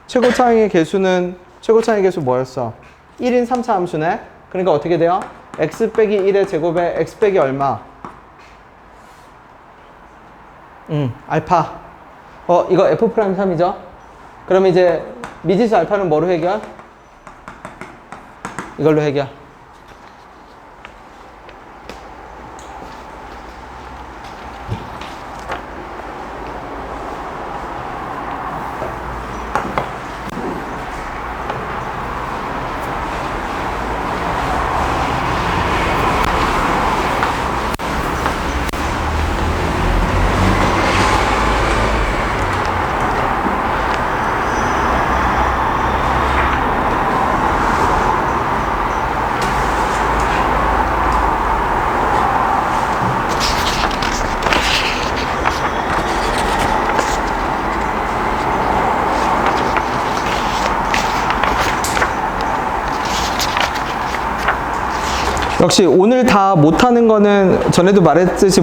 최고차항의 개수 뭐였어? 1인 3차 함수네. 그러니까 어떻게 돼요? x 빼기 1의 제곱에 x 빼기 얼마? 알파. 이거 F'3이죠? 그럼 이제 미지수 알파는 뭐로 해결? 이걸로 해결. 역시 오늘 다 못하는 거는 전에도 말했듯이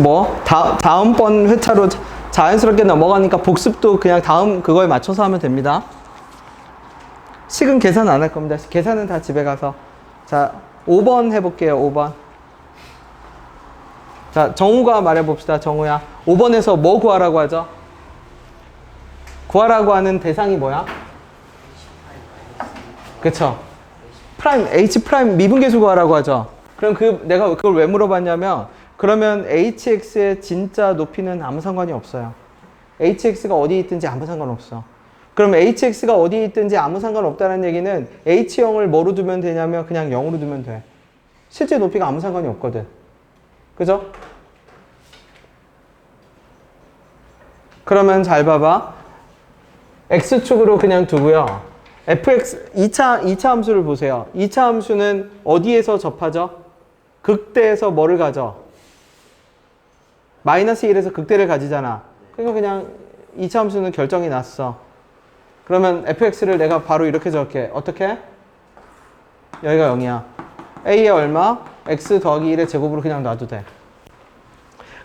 다음번 회차로 자연스럽게 넘어가니까 복습도 그냥 다음 그거에 맞춰서 하면 됩니다. 식은 계산 안 할 겁니다. 계산은 다 집에 가서. 자, 5번 해볼게요. 5번. 자, 정우가 말해봅시다. 정우야. 5번에서 뭐 구하라고 하죠? 구하라고 하는 대상이 뭐야? 그쵸? H 프라임 미분계수 구하라고 하죠? 그럼 내가 그걸 왜 물어봤냐면, 그러면 hx의 진짜 높이는 아무 상관이 없어요. hx가 어디에 있든지 아무 상관없어. 그럼 hx가 어디에 있든지 아무 상관없다는 얘기는 h0을 뭐로 두면 되냐면 그냥 0으로 두면 돼. 실제 높이가 아무 상관이 없거든. 그죠? 그러면 잘 봐봐. x축으로 그냥 두고요. fx 2차 함수를 보세요. 2차 함수는 어디에서 접하죠? 극대에서 뭐를 가져? 마이너스 1에서 극대를 가지잖아. 그러니까 그냥 2차 함수는 결정이 났어. 그러면 fx를 내가 바로 이렇게 적을게. 어떻게? 여기가 0이야. a의 얼마? x 더하기 1의 제곱으로 그냥 놔도 돼.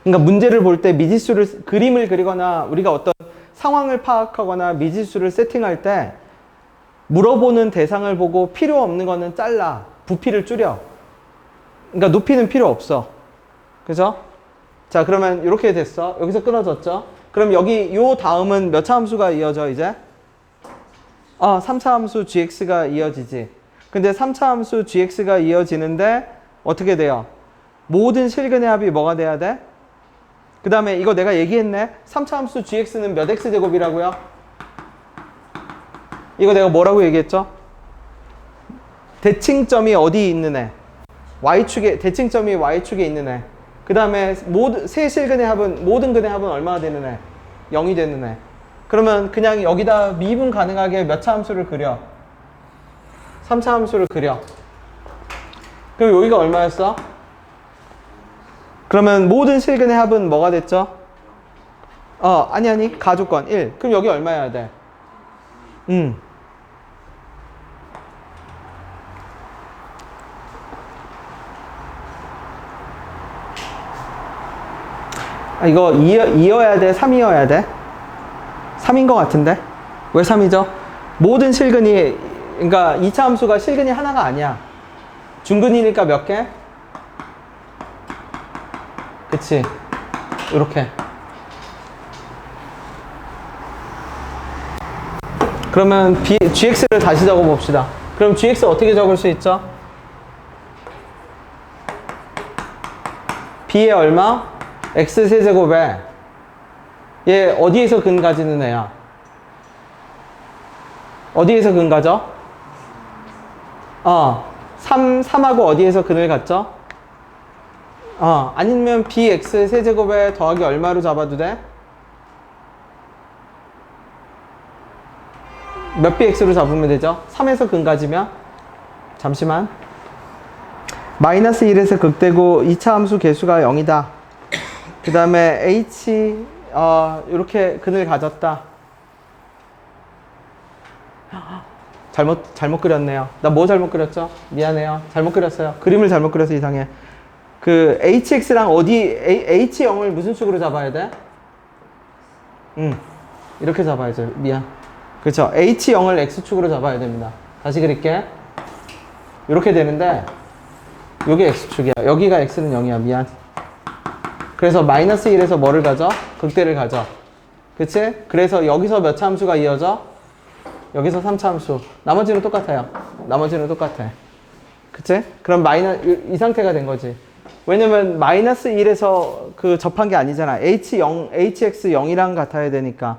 그러니까 문제를 볼 때 미지수를 그림을 그리거나 우리가 어떤 상황을 파악하거나 미지수를 세팅할 때 물어보는 대상을 보고 필요 없는 거는 잘라. 부피를 줄여. 그러니까 높이는 필요 없어. 그죠? 자, 그러면 이렇게 됐어. 여기서 끊어졌죠? 그럼 여기 요 다음은 몇 차 함수가 이어져 이제? 3차 함수 gx가 이어지지. 근데 3차 함수 gx가 이어지는데 어떻게 돼요? 모든 실근의 합이 뭐가 돼야 돼? 그 다음에 이거 내가 얘기했네. 3차 함수 gx는 몇 x제곱이라고요? 이거 내가 뭐라고 얘기했죠? 대칭점이 어디 있는 애? y축에, 대칭점이 y축에 있는 애. 그 다음에 세 실근의 합은, 모든 근의 합은 얼마나 되는 애? 0이 되는 애. 그러면 그냥 여기다 미분 가능하게 몇 차 함수를 그려? 3차 함수를 그려. 그럼 여기가 얼마였어? 그러면 모든 실근의 합은 뭐가 됐죠? 아니. 가조건 1. 그럼 여기 얼마여야 돼? 이거 2여야 돼? 3이어야 돼? 3인 것 같은데? 왜 3이죠? 모든 실근이, 그러니까 2차 함수가 실근이 하나가 아니야. 중근이니까 몇 개? 그치? 이렇게. 그러면 gx를 다시 적어봅시다. 그럼 gx 어떻게 적을 수 있죠? b의 얼마? x 세제곱에 얘 어디에서 근 가지는 애야? 어디에서 근 가져? 3하고 어디에서 근을 갖죠? 아니면 bx 세제곱에 더하기 얼마로 잡아도 돼? 몇 bx로 잡으면 되죠? 3에서 근 가지면? 잠시만. 마이너스 1에서 극대고 2차 함수 개수가 0이다. 그 다음에 h 이렇게 근을 가졌다. 잘못 그렸네요. 나 뭐 잘못 그렸죠? 미안해요. 잘못 그렸어요. 그림을 잘못 그려서 이상해. 그 hx랑 h0을 무슨 축으로 잡아야 돼? 이렇게 잡아야죠. 미안. 그렇죠. h0을 x축으로 잡아야 됩니다. 다시 그릴게. 이렇게 되는데 여기 x축이야. 여기가 x는 0이야. 미안. 그래서 마이너스 1에서 뭐를 가져? 극대를 가져. 그치? 그래서 여기서 몇 차 함수가 이어져? 여기서 3차 함수. 나머지는 똑같아요. 나머지는 똑같아. 그치? 그럼 이 상태가 된 거지. 왜냐면 마이너스 1에서 그 접한 게 아니잖아. hx 0이랑 같아야 되니까.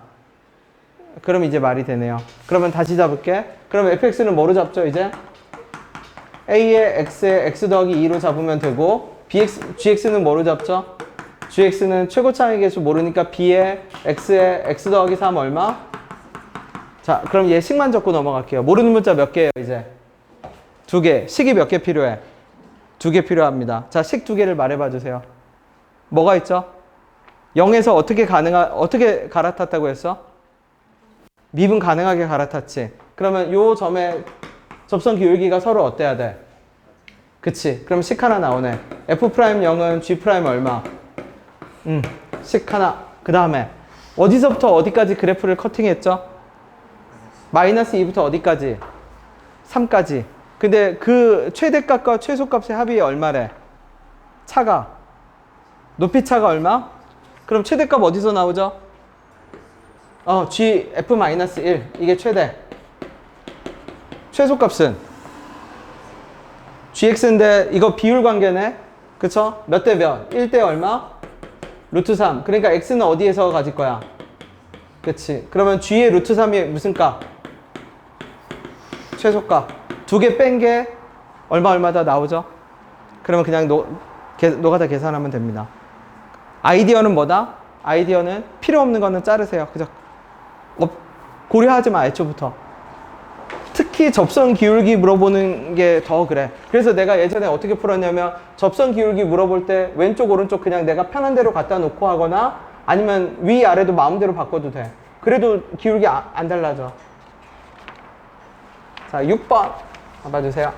그럼 이제 말이 되네요. 그러면 다시 잡을게. 그럼 fx는 뭐로 잡죠, 이제? a의 x에 x 더하기 2로 잡으면 되고, gx는 뭐로 잡죠? gx는 최고차의 개수 모르니까 b에 x에 x 더하기 3 얼마? 자, 그럼 얘 식만 적고 넘어갈게요. 모르는 문자 몇 개예요, 이제? 2개. 식이 몇 개 필요해? 2개 필요합니다. 자, 식 2개를 말해봐 주세요. 뭐가 있죠? 0에서 어떻게 갈아탔다고 했어? 미분 가능하게 갈아탔지. 그러면 요 점의 접선 기울기가 서로 어때야 돼? 그치. 그럼 식 하나 나오네. F'0은 G' 얼마? 식 하나. 그 다음에 어디서부터 어디까지 그래프를 커팅했죠? 마이너스 2부터 어디까지? 3까지. 근데 그 최대값과 최소값의 합이 얼마래? 차가. 높이 차가 얼마? 그럼 최대값 어디서 나오죠? G, F-1. 이게 최대. 최소값은? GX인데 이거 비율 관계네? 그쵸? 몇 대 몇? 1대 얼마? 루트 3. 그러니까 X는 어디에서 가질 거야? 그치. 그러면 G의 루트 3이 무슨 값? 최소값. 2개 뺀 게 얼마 다 나오죠? 그러면 그냥 노가다 계산하면 됩니다. 아이디어는 뭐다? 아이디어는 필요 없는 거는 자르세요. 그죠? 고려하지 마, 애초부터. 특히 접선 기울기 물어보는 게 더 그래. 그래서 내가 예전에 어떻게 풀었냐면 접선 기울기 물어볼 때 왼쪽 오른쪽 그냥 내가 편한 대로 갖다 놓고 하거나 아니면 위 아래도 마음대로 바꿔도 돼. 그래도 기울기 안 달라져. 자, 6번 봐주세요.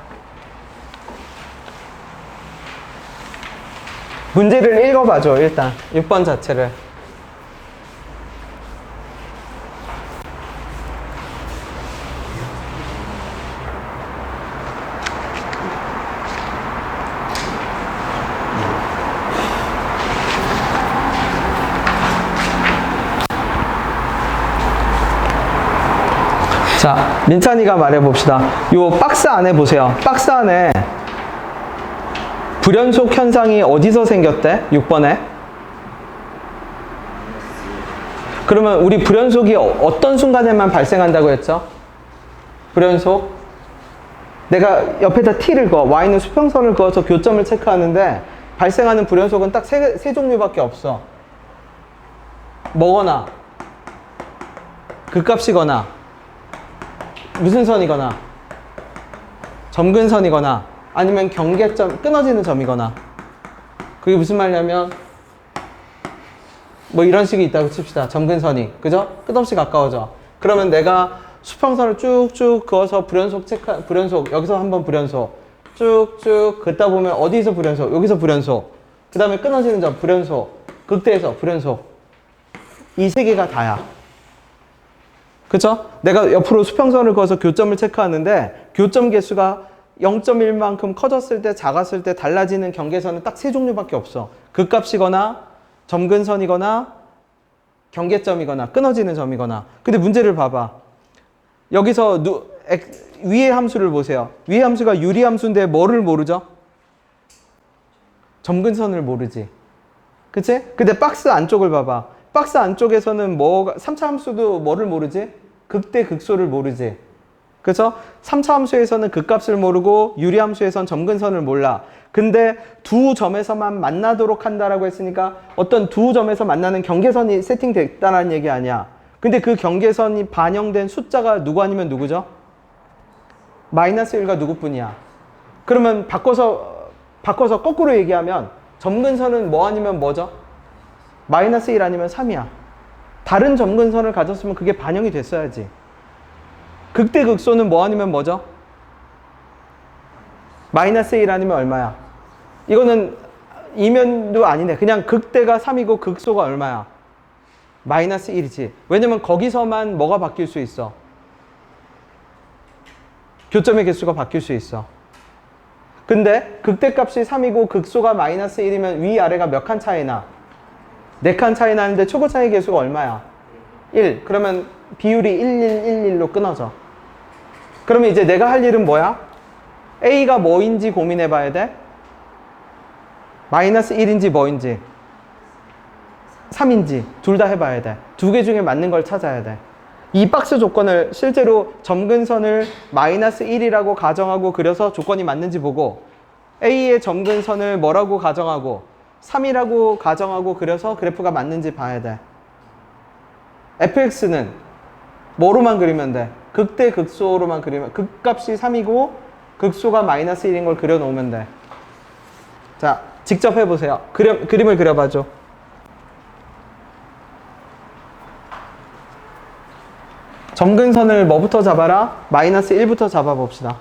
문제를 읽어봐줘, 일단. 6번 자체를. 자, 민찬이가 말해봅시다. 요 박스 안에 보세요. 박스 안에 불연속 현상이 어디서 생겼대? 6번에. 그러면 우리 불연속이 어떤 순간에만 발생한다고 했죠? 불연속. 내가 옆에다 t를 그어, y는 수평선을 그어서 교점을 체크하는데 발생하는 불연속은 딱 세 종류밖에 없어. 뭐거나, 극값이거나, 무슨 선이거나, 점근선이거나, 아니면 경계점, 끊어지는 점이거나. 그게 무슨 말이냐면 뭐 이런 식이 있다고 칩시다. 점근선이. 그죠? 끝없이 가까워져. 그러면 내가 수평선을 쭉쭉 그어서 불연속, 여기서 한번 불연속, 쭉쭉 긋다 보면 어디서 불연속, 여기서 불연속, 그 다음에 끊어지는 점, 불연속, 극대에서 불연속. 이 세 개가 다야. 그쵸? 내가 옆으로 수평선을 그어서 교점을 체크하는데 교점 개수가 0.1만큼 커졌을 때, 작았을 때 달라지는 경계선은 딱 세 종류밖에 없어. 극값이거나, 점근선이거나, 경계점이거나, 끊어지는 점이거나. 근데 문제를 봐봐. 여기서 위의 함수를 보세요. 위의 함수가 유리함수인데 뭐를 모르죠? 점근선을 모르지. 그치? 근데 박스 안쪽을 봐봐. 박스 안쪽에서는 3차 함수도 뭐를 모르지? 극대 극소를 모르지. 그래서 3차 함수에서는 극값을 모르고 유리함수에서는 점근선을 몰라. 근데 두 점에서만 만나도록 한다라고 했으니까 어떤 두 점에서 만나는 경계선이 세팅됐다는 얘기 아니야. 근데 그 경계선이 반영된 숫자가 누구 아니면 누구죠? 마이너스 1과 누구뿐이야. 그러면 바꿔서 거꾸로 얘기하면 점근선은 뭐 아니면 뭐죠? 마이너스 1 아니면 3이야. 다른 점근선을 가졌으면 그게 반영이 됐어야지. 극대 극소는 뭐 아니면 뭐죠? 마이너스 1 아니면 얼마야? 이거는 이면도 아니네. 그냥 극대가 3이고 극소가 얼마야? 마이너스 1이지. 왜냐면 거기서만 뭐가 바뀔 수 있어? 교점의 개수가 바뀔 수 있어. 근데 극대값이 3이고 극소가 마이너스 1이면 위아래가 몇 칸 차이 나? 4칸 차이 나는데 초고차의 개수가 얼마야? 1. 그러면 비율이 1111로 끊어져. 그러면 이제 내가 할 일은 뭐야? A가 뭐인지 고민해 봐야 돼. 마이너스 1인지 뭐인지 3인지 둘 다 해봐야 돼. 두 개 중에 맞는 걸 찾아야 돼. 이 박스 조건을 실제로 점근선을 마이너스 1이라고 가정하고 그려서 조건이 맞는지 보고 A의 점근선을 뭐라고 가정하고 3이라고 가정하고 그려서 그래프가 맞는지 봐야 돼. fx는 뭐로만 그리면 돼? 극대 극소로만 그리면 극값이 3이고 극소가 마이너스 1인 걸 그려놓으면 돼. 자, 직접 해보세요. 그림을 그려봐줘. 점근선을 뭐부터 잡아라? 마이너스 1부터 잡아봅시다.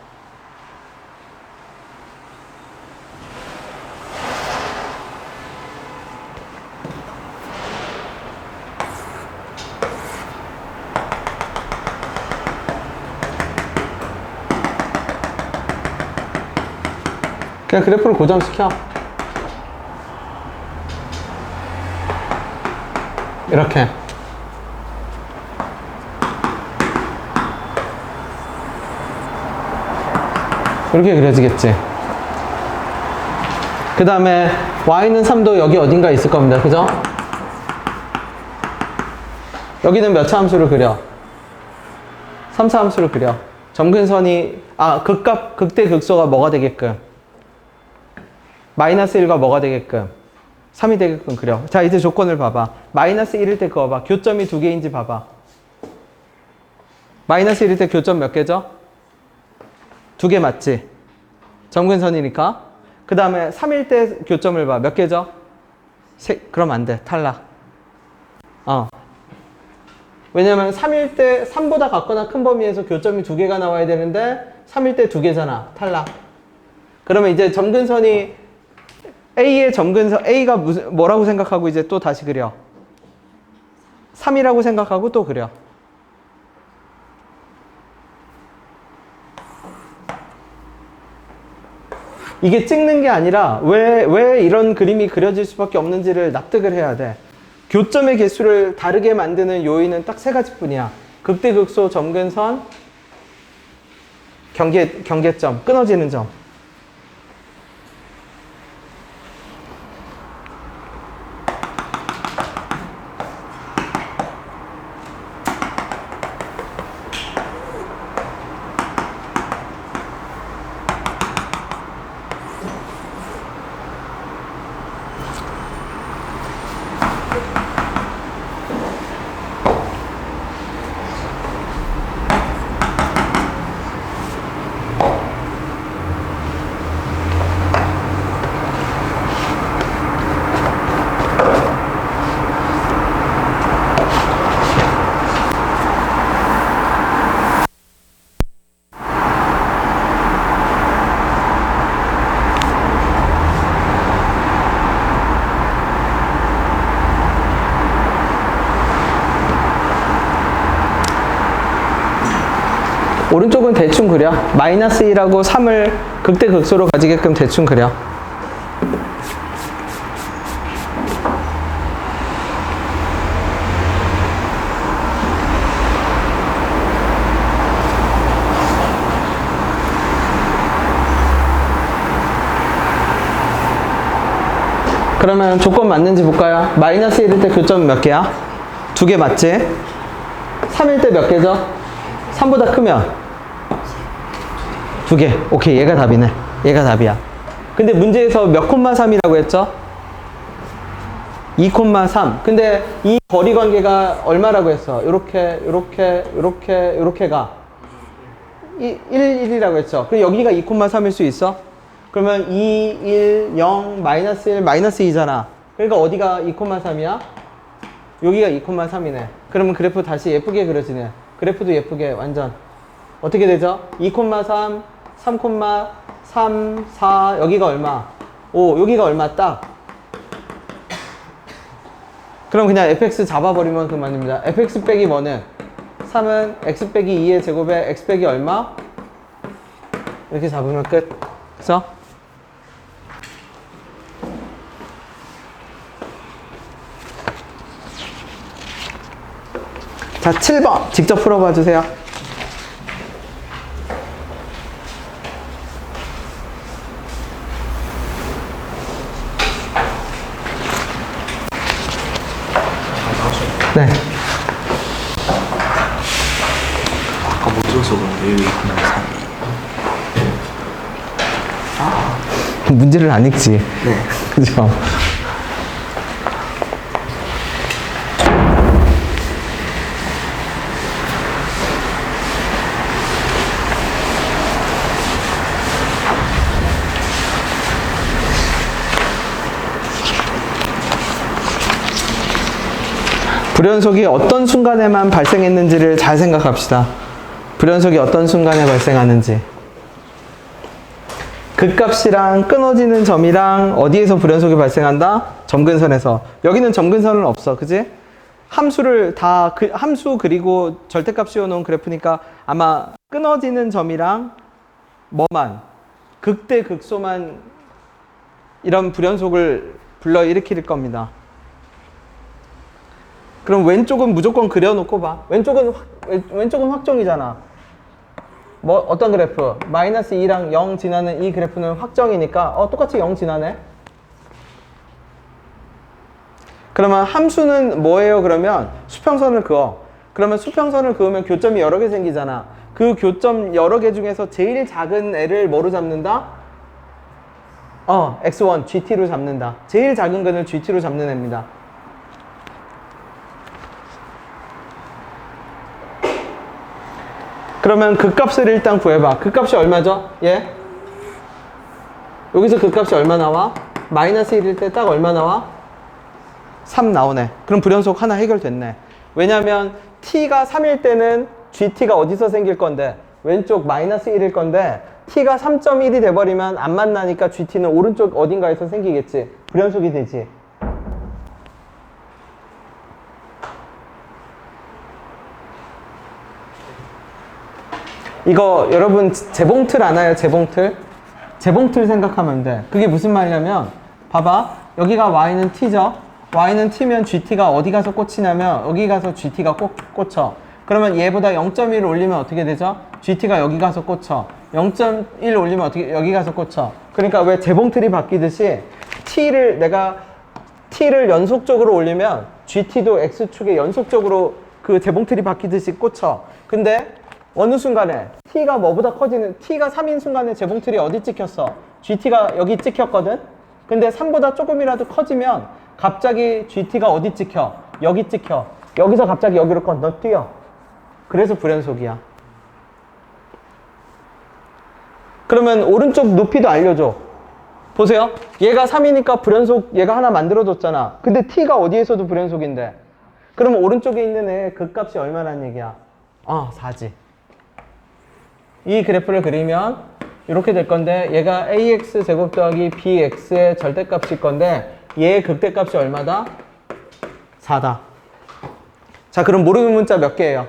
그냥 그래프를 고정시켜. 이렇게. 이렇게 그려지겠지. 그 다음에 y는 3도 여기 어딘가 있을 겁니다. 그죠? 여기는 몇 차 함수를 그려? 3차 함수를 그려. 점근선이 극값, 극대 극소가 뭐가 되게끔? 마이너스 1과 뭐가 되게끔? 3이 되게끔 그려. 자, 이제 조건을 봐봐. 마이너스 1일 때 그거 봐. 교점이 두 개인지 봐봐. 마이너스 1일 때 교점 몇 개죠? 두 개 맞지? 점근선이니까. 그 다음에 3일 때 교점을 봐. 몇 개죠? 그럼 안 돼. 탈락. 왜냐면 3일 때 3보다 작거나 큰 범위에서 교점이 두 개가 나와야 되는데 3일 때 두 개잖아. 탈락. 그러면 이제 점근선이 A의 점근선, A가 뭐라고 생각하고 이제 또 다시 그려. 3이라고 생각하고 또 그려. 이게 찍는 게 아니라 왜 이런 그림이 그려질 수밖에 없는지를 납득을 해야 돼. 교점의 개수를 다르게 만드는 요인은 딱 세 가지뿐이야. 극대 극소 점근선, 경계점, 끊어지는 점. 오른쪽은 대충 그려. 마이너스 1하고 3을 극대 극소로 가지게끔 대충 그려. 그러면 조건 맞는지 볼까요? 마이너스 1일 때 교점 몇 개야? 두 개 맞지? 3일 때 몇 개죠? 3보다 크면 두 개. 오케이, 얘가 답이네. 얘가 답이야. 근데 문제에서 몇 콤마 3이라고 했죠? 2,3. 근데 이 거리 관계가 얼마라고 했어? 요렇게가 1이라고 했죠? 그럼 여기가 2,3일 수 있어? 그러면 2, 1, 0, 마이너스 1, 마이너스 2잖아. 그러니까 어디가 2,3이야? 여기가 2,3이네. 그러면 그래프 다시 예쁘게 그려지네. 그래프도 예쁘게 완전. 어떻게 되죠? 2,3, 3,3, 4, 여기가 얼마? 5, 여기가 얼마 딱? 그럼 그냥 fx 잡아버리면 그만입니다. fx 빼기 뭐는? 3은 x 빼기 2의 제곱에 x 빼기 얼마? 이렇게 잡으면 끝. 그쵸? 자, 7번 직접 풀어봐 주세요. 네. 아까 못 써서 그런데 여기 있구나 3이. 문제를 안 읽지. 네. 그죠? 불연속이 어떤 순간에만 발생했는지를 잘 생각합시다. 불연속이 어떤 순간에 발생하는지. 극값이랑 끊어지는 점이랑 어디에서 불연속이 발생한다? 점근선에서. 여기는 점근선은 없어. 그지? 함수를 다, 함수 그리고 절대값 씌워놓은 그래프니까 아마 끊어지는 점이랑 뭐만, 극대 극소만 이런 불연속을 불러일으킬 겁니다. 그럼 왼쪽은 무조건 그려놓고 봐. 왼쪽은 확정이잖아. 뭐 어떤 그래프? 마이너스 2랑 0 지나는 이 그래프는 확정이니까 똑같이 0 지나네. 그러면 함수는 뭐예요? 그러면 수평선을 그어. 그러면 수평선을 그으면 교점이 여러 개 생기잖아. 그 교점 여러 개 중에서 제일 작은 애를 뭐로 잡는다? x1 GT로 잡는다. 제일 작은 근을 GT로 잡는 애입니다. 그러면 극값을 일단 구해봐. 극값이 얼마죠? 예? 여기서 극값이 얼마 나와? 마이너스 1일 때 딱 얼마 나와? 3 나오네. 그럼 불연속 하나 해결됐네. 왜냐면 t가 3일 때는 gt가 어디서 생길 건데? 왼쪽 마이너스 1일 건데 t가 3.1이 돼버리면 안 만나니까 gt는 오른쪽 어딘가에서 생기겠지. 불연속이 되지. 이거 여러분 재봉틀 아나요? 재봉틀? 재봉틀 생각하면 돼. 그게 무슨 말이냐면 봐봐. 여기가 y는 t죠? y는 t면 gt가 어디 가서 꽂히냐면 여기 가서 gt가 꽂혀. 그러면 얘보다 0.1 올리면 어떻게 되죠? gt가 여기 가서 꽂혀. 0.1 올리면 어떻게 여기 가서 꽂혀. 그러니까 왜 재봉틀이 바뀌듯이 내가 t를 연속적으로 올리면 gt도 x축에 연속적으로 그 재봉틀이 바뀌듯이 꽂혀. 근데 어느 순간에 t가 뭐보다 커지는 t가 3인 순간에 재봉틀이 어디 찍혔어? gt가 여기 찍혔거든? 근데 3보다 조금이라도 커지면 갑자기 gt가 어디 찍혀? 여기 찍혀. 여기서 갑자기 여기로 건너뛰어. 그래서 불연속이야. 그러면 오른쪽 높이도 알려줘. 보세요. 얘가 3이니까 불연속 얘가 하나 만들어줬잖아. 근데 t가 어디에서도 불연속인데. 그러면 오른쪽에 있는 애 극값이 얼마란 얘기야? 4지. 이 그래프를 그리면 이렇게 될 건데 얘가 ax 제곱 더하기 bx의 절대값일 건데 얘의 극대값이 얼마다? 4다. 자, 그럼 모르는 문자 몇 개예요?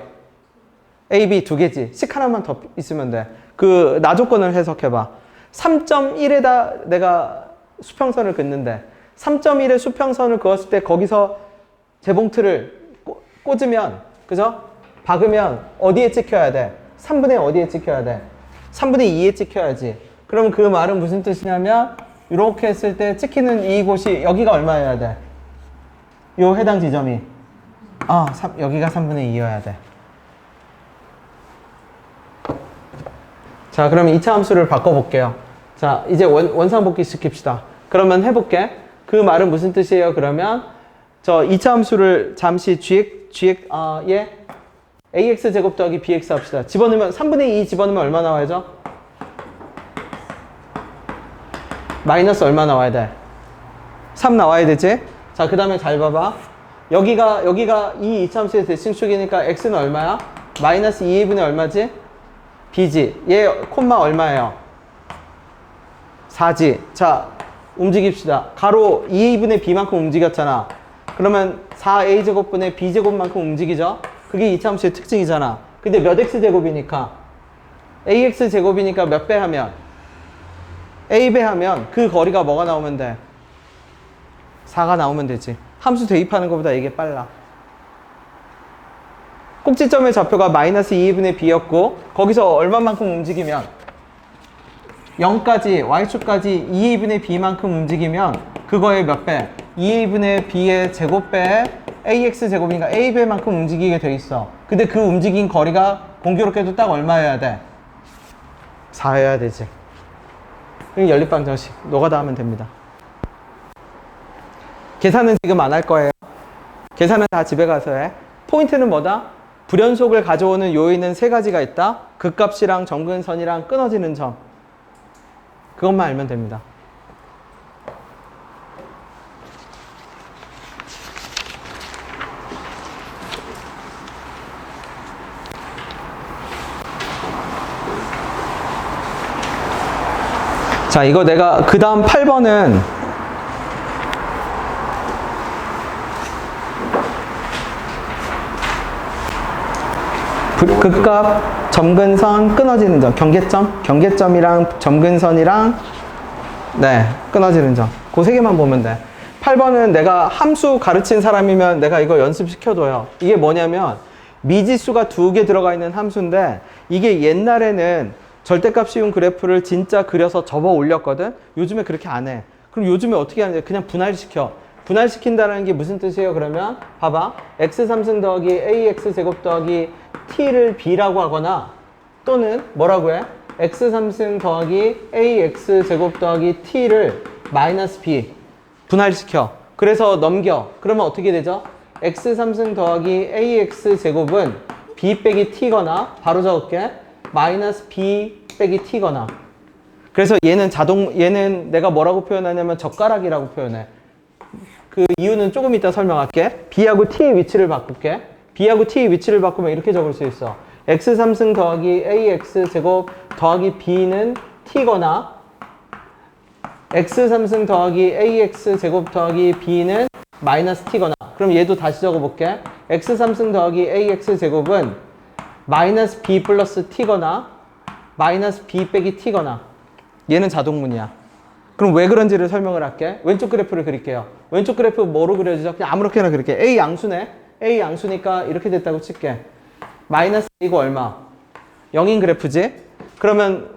a, b 두 개지. 식 하나만 더 있으면 돼. 그 나 조건을 해석해봐. 3.1에다 내가 수평선을 긋는데 3.1의 수평선을 그었을 때 거기서 재봉틀을 꽂으면, 그죠? 박으면 어디에 찍혀야 돼? 3분의 어디에 찍혀야 돼? 3분의 2에 찍혀야지. 그럼 그 말은 무슨 뜻이냐면 이렇게 했을 때 찍히는 이곳이 여기가 얼마여야 돼? 요 해당 지점이 여기가 3분의 2여야 돼. 자, 그러면 2차 함수를 바꿔볼게요. 자, 이제 원상복귀 시킵시다. 그러면 해볼게. 그 말은 무슨 뜻이에요? 그러면 저 2차 함수를 잠시 ax 제곱 더하기 bx 합시다. 집어넣으면 3분의 2 집어넣으면 얼마 나와야죠? 마이너스 얼마 나와야 돼? 3 나와야 되지? 자, 그 다음에 잘 봐봐. 여기가 이 2차 함수의 대칭축이니까 x는 얼마야? 마이너스 2분의 얼마지? b지. 얘 콤마 얼마예요? 4지. 자, 움직입시다. 가로 2분의 b만큼 움직였잖아. 그러면 4a제곱분의 b제곱만큼 움직이죠? 그게 2차 함수의 특징이잖아. 근데 몇 x제곱이니까? ax제곱이니까 몇 배 하면? a배 하면 그 거리가 뭐가 나오면 돼? 4가 나오면 되지. 함수 대입하는 것보다 이게 빨라. 꼭지점의 좌표가 마이너스 2분의 b였고 거기서 얼마만큼 움직이면 0까지 y축까지 2분의 b만큼 움직이면 그거의 몇 배? 2분의 b의 제곱 배에 ax 제곱이니까 a배만큼 움직이게 돼 있어. 근데 그 움직인 거리가 공교롭게도 딱 얼마여야 돼? 4여야 되지. 연립방정식 노가다 하면 됩니다. 계산은 지금 안 할 거예요. 계산은 다 집에 가서 해. 포인트는 뭐다? 불연속을 가져오는 요인은 세 가지가 있다. 극값이랑 점근선이랑 끊어지는 점. 그것만 알면 됩니다. 자, 이거 내가 그 다음 8번은 극값, 점근선, 끊어지는 점, 경계점이랑 점근선이랑 네, 끊어지는 점. 그 세 개만 보면 돼. 8번은 내가 함수 가르친 사람이면 내가 이거 연습시켜둬요. 이게 뭐냐면 미지수가 2개 들어가 있는 함수인데 이게 옛날에는 절대값 쉬운 그래프를 진짜 그려서 접어 올렸거든? 요즘에 그렇게 안 해. 그럼 요즘에 어떻게 하는지 그냥 분할시켜. 분할시킨다는 게 무슨 뜻이에요? 그러면 봐봐. x3승 더하기 ax 제곱 더하기 t를 b라고 하거나 또는 뭐라고 해? x3승 더하기 ax 제곱 더하기 t를 마이너스 b 분할시켜. 그래서 넘겨. 그러면 어떻게 되죠? x3승 더하기 ax 제곱은 b 빼기 t거나 바로 적을게. 마이너스 b 빼기 t거나. 그래서 얘는 내가 뭐라고 표현하냐면 젓가락이라고 표현해. 그 이유는 조금 이따 설명할게. b하고 t의 위치를 바꿀게. b하고 t의 위치를 바꾸면 이렇게 적을 수 있어. x3승 더하기 ax 제곱 더하기 b는 t거나 x3승 더하기 ax 제곱 더하기 b는 마이너스 t거나. 그럼 얘도 다시 적어볼게. x3승 더하기 ax 제곱은 마이너스 b 플러스 t거나 마이너스 b 빼기 t거나. 얘는 자동문이야. 그럼 왜 그런지를 설명을 할게. 왼쪽 그래프를 그릴게요. 왼쪽 그래프 뭐로 그려지죠? 그냥 아무렇게나 그릴게. A 양수네. A 양수니까 이렇게 됐다고 칠게. 마이너스 이거 얼마? 0인 그래프지? 그러면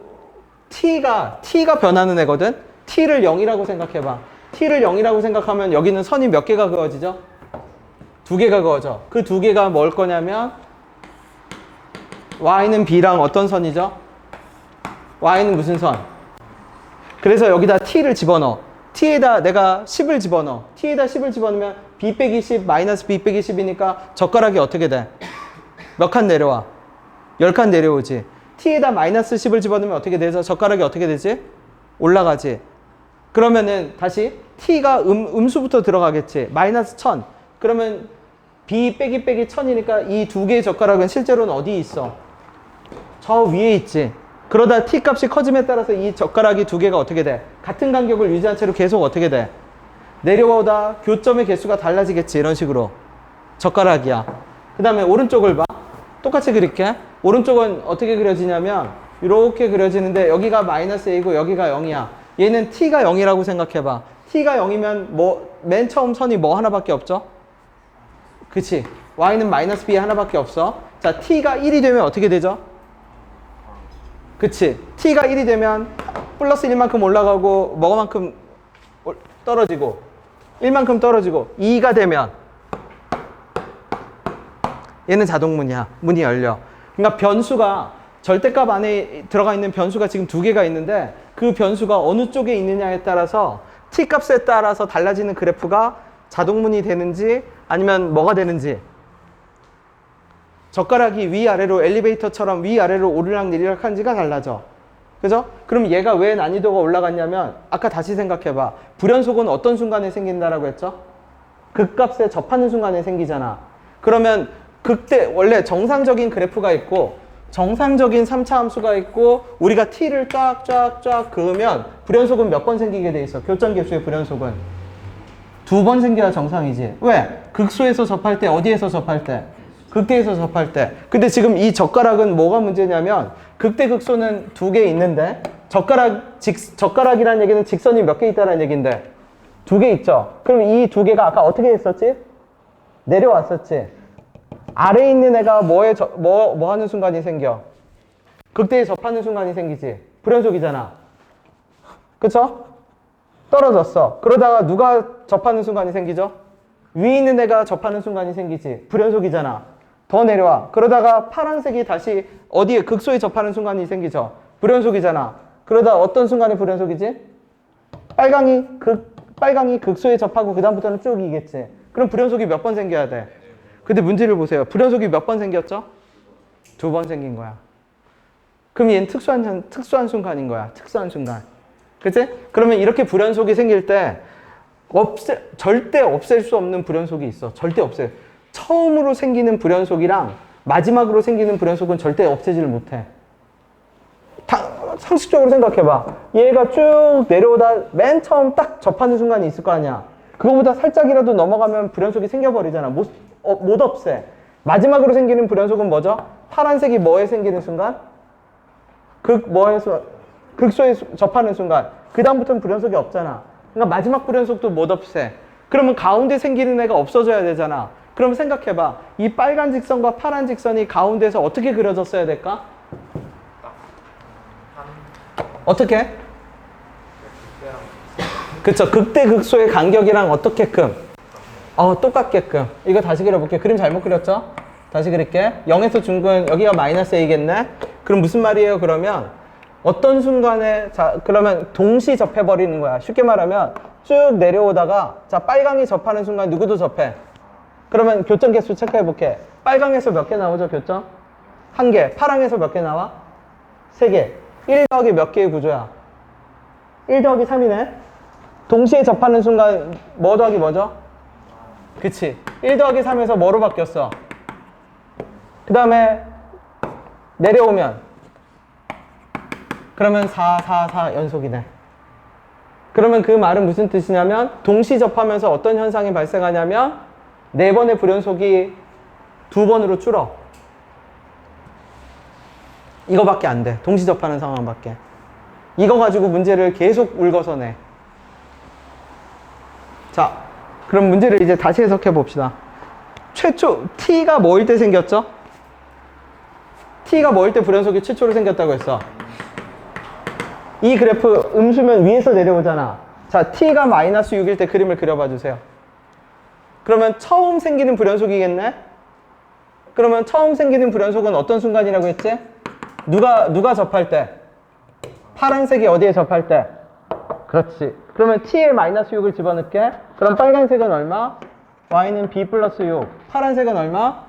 T가 변하는 애거든? T를 0이라고 생각해봐. T를 0이라고 생각하면 여기는 선이 몇 개가 그어지죠? 2개가 그어져. 그 2개가 뭘 거냐면 Y는 B랑 어떤 선이죠? Y는 무슨 선? 그래서 여기다 t를 집어넣어. t에다 내가 10을 집어넣어. t에다 10을 집어넣으면 b 빼기 10 마이너스 b 빼기 10이니까 젓가락이 어떻게 돼? 몇 칸 내려와? 10칸 내려오지. t에다 마이너스 10을 집어넣으면 어떻게 되죠? 젓가락이 어떻게 되지? 올라가지. 그러면은 다시 t가 음수부터 들어가겠지. 마이너스 1000. 그러면 b 빼기 1000이니까 이 두 개의 젓가락은 실제로는 어디 있어? 저 위에 있지. 그러다 t 값이 커짐에 따라서 이 젓가락이 두 개가 어떻게 돼? 같은 간격을 유지한 채로 계속 어떻게 돼? 내려오다 교점의 개수가 달라지겠지. 이런 식으로. 젓가락이야. 그 다음에 오른쪽을 봐. 똑같이 그릴게. 오른쪽은 어떻게 그려지냐면 이렇게 그려지는데 여기가 마이너스 a고 여기가 0이야. 얘는 t가 0이라고 생각해봐. t가 0이면 맨 처음 선이 뭐 하나밖에 없죠? 그치? y는 마이너스 b 하나밖에 없어. 자, t가 1이 되면 어떻게 되죠? 그치? t가 1이 되면 플러스 1만큼 올라가고 뭐만큼 떨어지고 1만큼 떨어지고 2가 되면 얘는 자동문이야. 문이 열려. 그러니까 변수가 절대값 안에 들어가 있는 변수가 지금 2개가 있는데 그 변수가 어느 쪽에 있느냐에 따라서 t값에 따라서 달라지는 그래프가 자동문이 되는지 아니면 뭐가 되는지. 젓가락이 위아래로 엘리베이터처럼 위아래로 오르락 내리락 하는지가 달라져. 그죠? 그럼 얘가 왜 난이도가 올라갔냐면 아까 다시 생각해봐. 불연속은 어떤 순간에 생긴다라고 했죠? 극값에 접하는 순간에 생기잖아. 그러면 극대 원래 정상적인 그래프가 있고 정상적인 3차 함수가 있고 우리가 t를 쫙쫙쫙 그으면 불연속은 몇 번 생기게 돼 있어? 교점 개수의 불연속은 2번 생겨야 정상이지. 왜? 극소에서 접할 때 어디에서 접할 때? 극대에서 접할 때. 근데 지금 이 젓가락은 뭐가 문제냐면 극대 극소는 2개 있는데 젓가락이라는 얘기는 직선이 몇 개 있다는 얘기인데 2개 있죠. 그럼 이 2개가 아까 어떻게 했었지? 내려왔었지. 아래에 있는 애가 뭐 하는 순간이 생겨? 극대에 접하는 순간이 생기지. 불연속이잖아. 그쵸? 떨어졌어. 그러다가 누가 접하는 순간이 생기죠? 위에 있는 애가 접하는 순간이 생기지. 불연속이잖아. 더 내려와. 그러다가 파란색이 다시 어디에 극소에 접하는 순간이 생기죠. 불연속이잖아. 그러다 어떤 순간이 불연속이지? 빨강이 극소에 접하고 그 다음부터는 쭉 이겠지. 그럼 불연속이 몇 번 생겨야 돼? 근데 문제를 보세요. 불연속이 몇 번 생겼죠? 2번 생긴 거야. 그럼 얘는 특수한 순간인 거야. 특수한 순간. 그치? 그러면 이렇게 불연속이 생길 때 절대 없앨 수 없는 불연속이 있어. 절대 없애. 처음으로 생기는 불연속이랑 마지막으로 생기는 불연속은 절대 없애지를 못해. 상식적으로 생각해봐. 얘가 쭉 내려오다 맨 처음 딱 접하는 순간이 있을 거 아니야. 그거보다 살짝이라도 넘어가면 불연속이 생겨버리잖아. 못 없애. 마지막으로 생기는 불연속은 뭐죠? 파란색이 뭐에 생기는 순간? 극소에 접하는 순간. 그 다음부터는 불연속이 없잖아. 그러니까 마지막 불연속도 못 없애. 그러면 가운데 생기는 애가 없어져야 되잖아. 그럼 생각해봐. 이 빨간 직선과 파란 직선이 가운데서 어떻게 그려졌어야 될까? 어떻게? 그쵸. 극대 극소의 간격이랑 어떻게끔? 똑같게끔. 이거 다시 그려볼게. 그림 잘못 그렸죠? 다시 그릴게. 0에서 중근 여기가 마이너스 a겠네? 그럼 무슨 말이에요? 그러면 어떤 순간에 그러면 동시 접해버리는 거야. 쉽게 말하면 쭉 내려오다가 빨강이 접하는 순간 누구도 접해. 그러면 교점 개수 체크해볼게. 빨강에서 몇 개 나오죠? 교점? 1개. 파랑에서 몇 개 나와? 3개. 1 더하기 몇 개의 구조야? 1 더하기 3이네? 동시에 접하는 순간 뭐 더하기 뭐죠? 그치. 1 더하기 3에서 뭐로 바뀌었어? 그 다음에 내려오면 그러면 4, 4, 4 연속이네. 그러면 그 말은 무슨 뜻이냐면 동시 접하면서 어떤 현상이 발생하냐면 4번의 불연속이 2번으로 줄어. 이거밖에 안 돼. 동시 접하는 상황밖에. 이거 가지고 문제를 계속 울거서 내. 자, 그럼 문제를 이제 다시 해석해 봅시다. 최초 t가 뭐일 때 생겼죠? t가 뭐일 때 불연속이 최초로 생겼다고 했어? 이 그래프 음수면 위에서 내려오잖아. 자, t가 마이너스 6일 때 그림을 그려봐 주세요. 그러면 처음 생기는 불연속이겠네? 그러면 처음 생기는 불연속은 어떤 순간이라고 했지? 누가 접할 때? 파란색이 어디에 접할 때? 그렇지. 그러면 t에 마이너스 6을 집어넣게. 그럼 빨간색은 얼마? y는 b 플러스 6. 파란색은 얼마?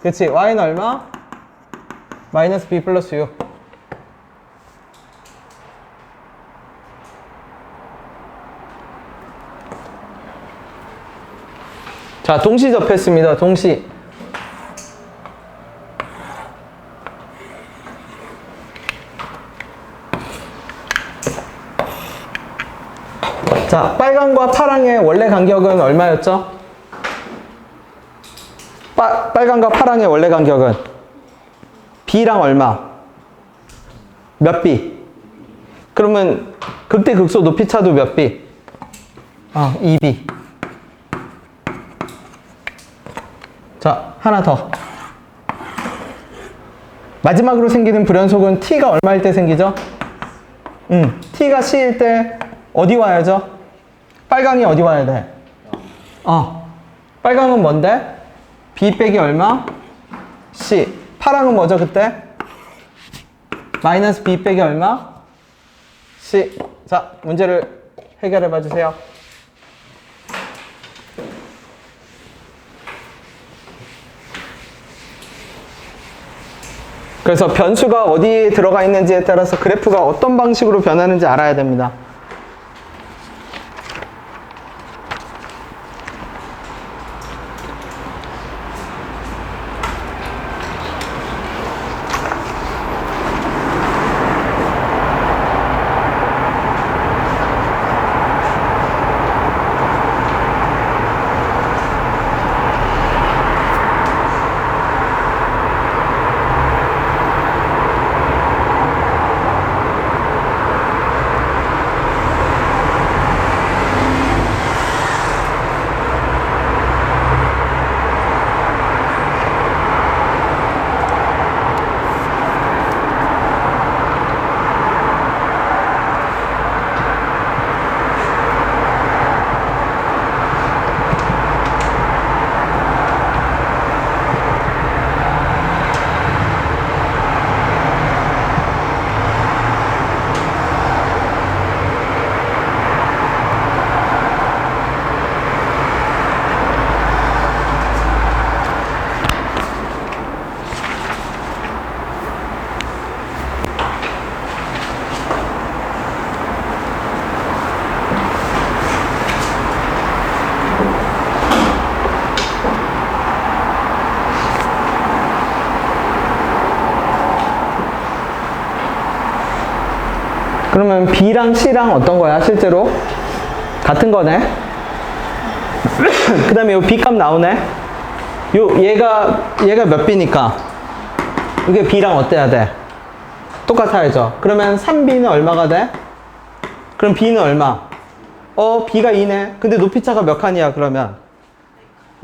그치. y는 얼마? 마이너스 b 플러스 6. 자, 동시 접했습니다. 동시. 자, 빨강과 파랑의 원래 간격은 얼마였죠? 빨강과 파랑의 원래 간격은 b랑 얼마? 몇 b? 그러면 극대 극소 높이 차도 몇 b? 2b. 자, 하나 더. 마지막으로 생기는 불연속은 t가 얼마일 때 생기죠? t가 c일 때 어디 와야죠? 빨강이 어디 와야 돼? 빨강은 뭔데? b 빼기 얼마? c. 파랑은 뭐죠 그때? 마이너스 b 빼기 얼마? c. 자, 문제를 해결해 봐 주세요. 그래서 변수가 어디에 들어가 있는지에 따라서 그래프가 어떤 방식으로 변하는지 알아야 됩니다. 그러면 B랑 C랑 어떤 거야, 실제로? 같은 거네. 그 다음에 요 B 값 나오네. 얘가 몇 B니까? 이게 B랑 어때야 돼? 똑같아야죠. 그러면 3B는 얼마가 돼? 그럼 B는 얼마? B가 2네. 근데 높이차가 몇 칸이야, 그러면?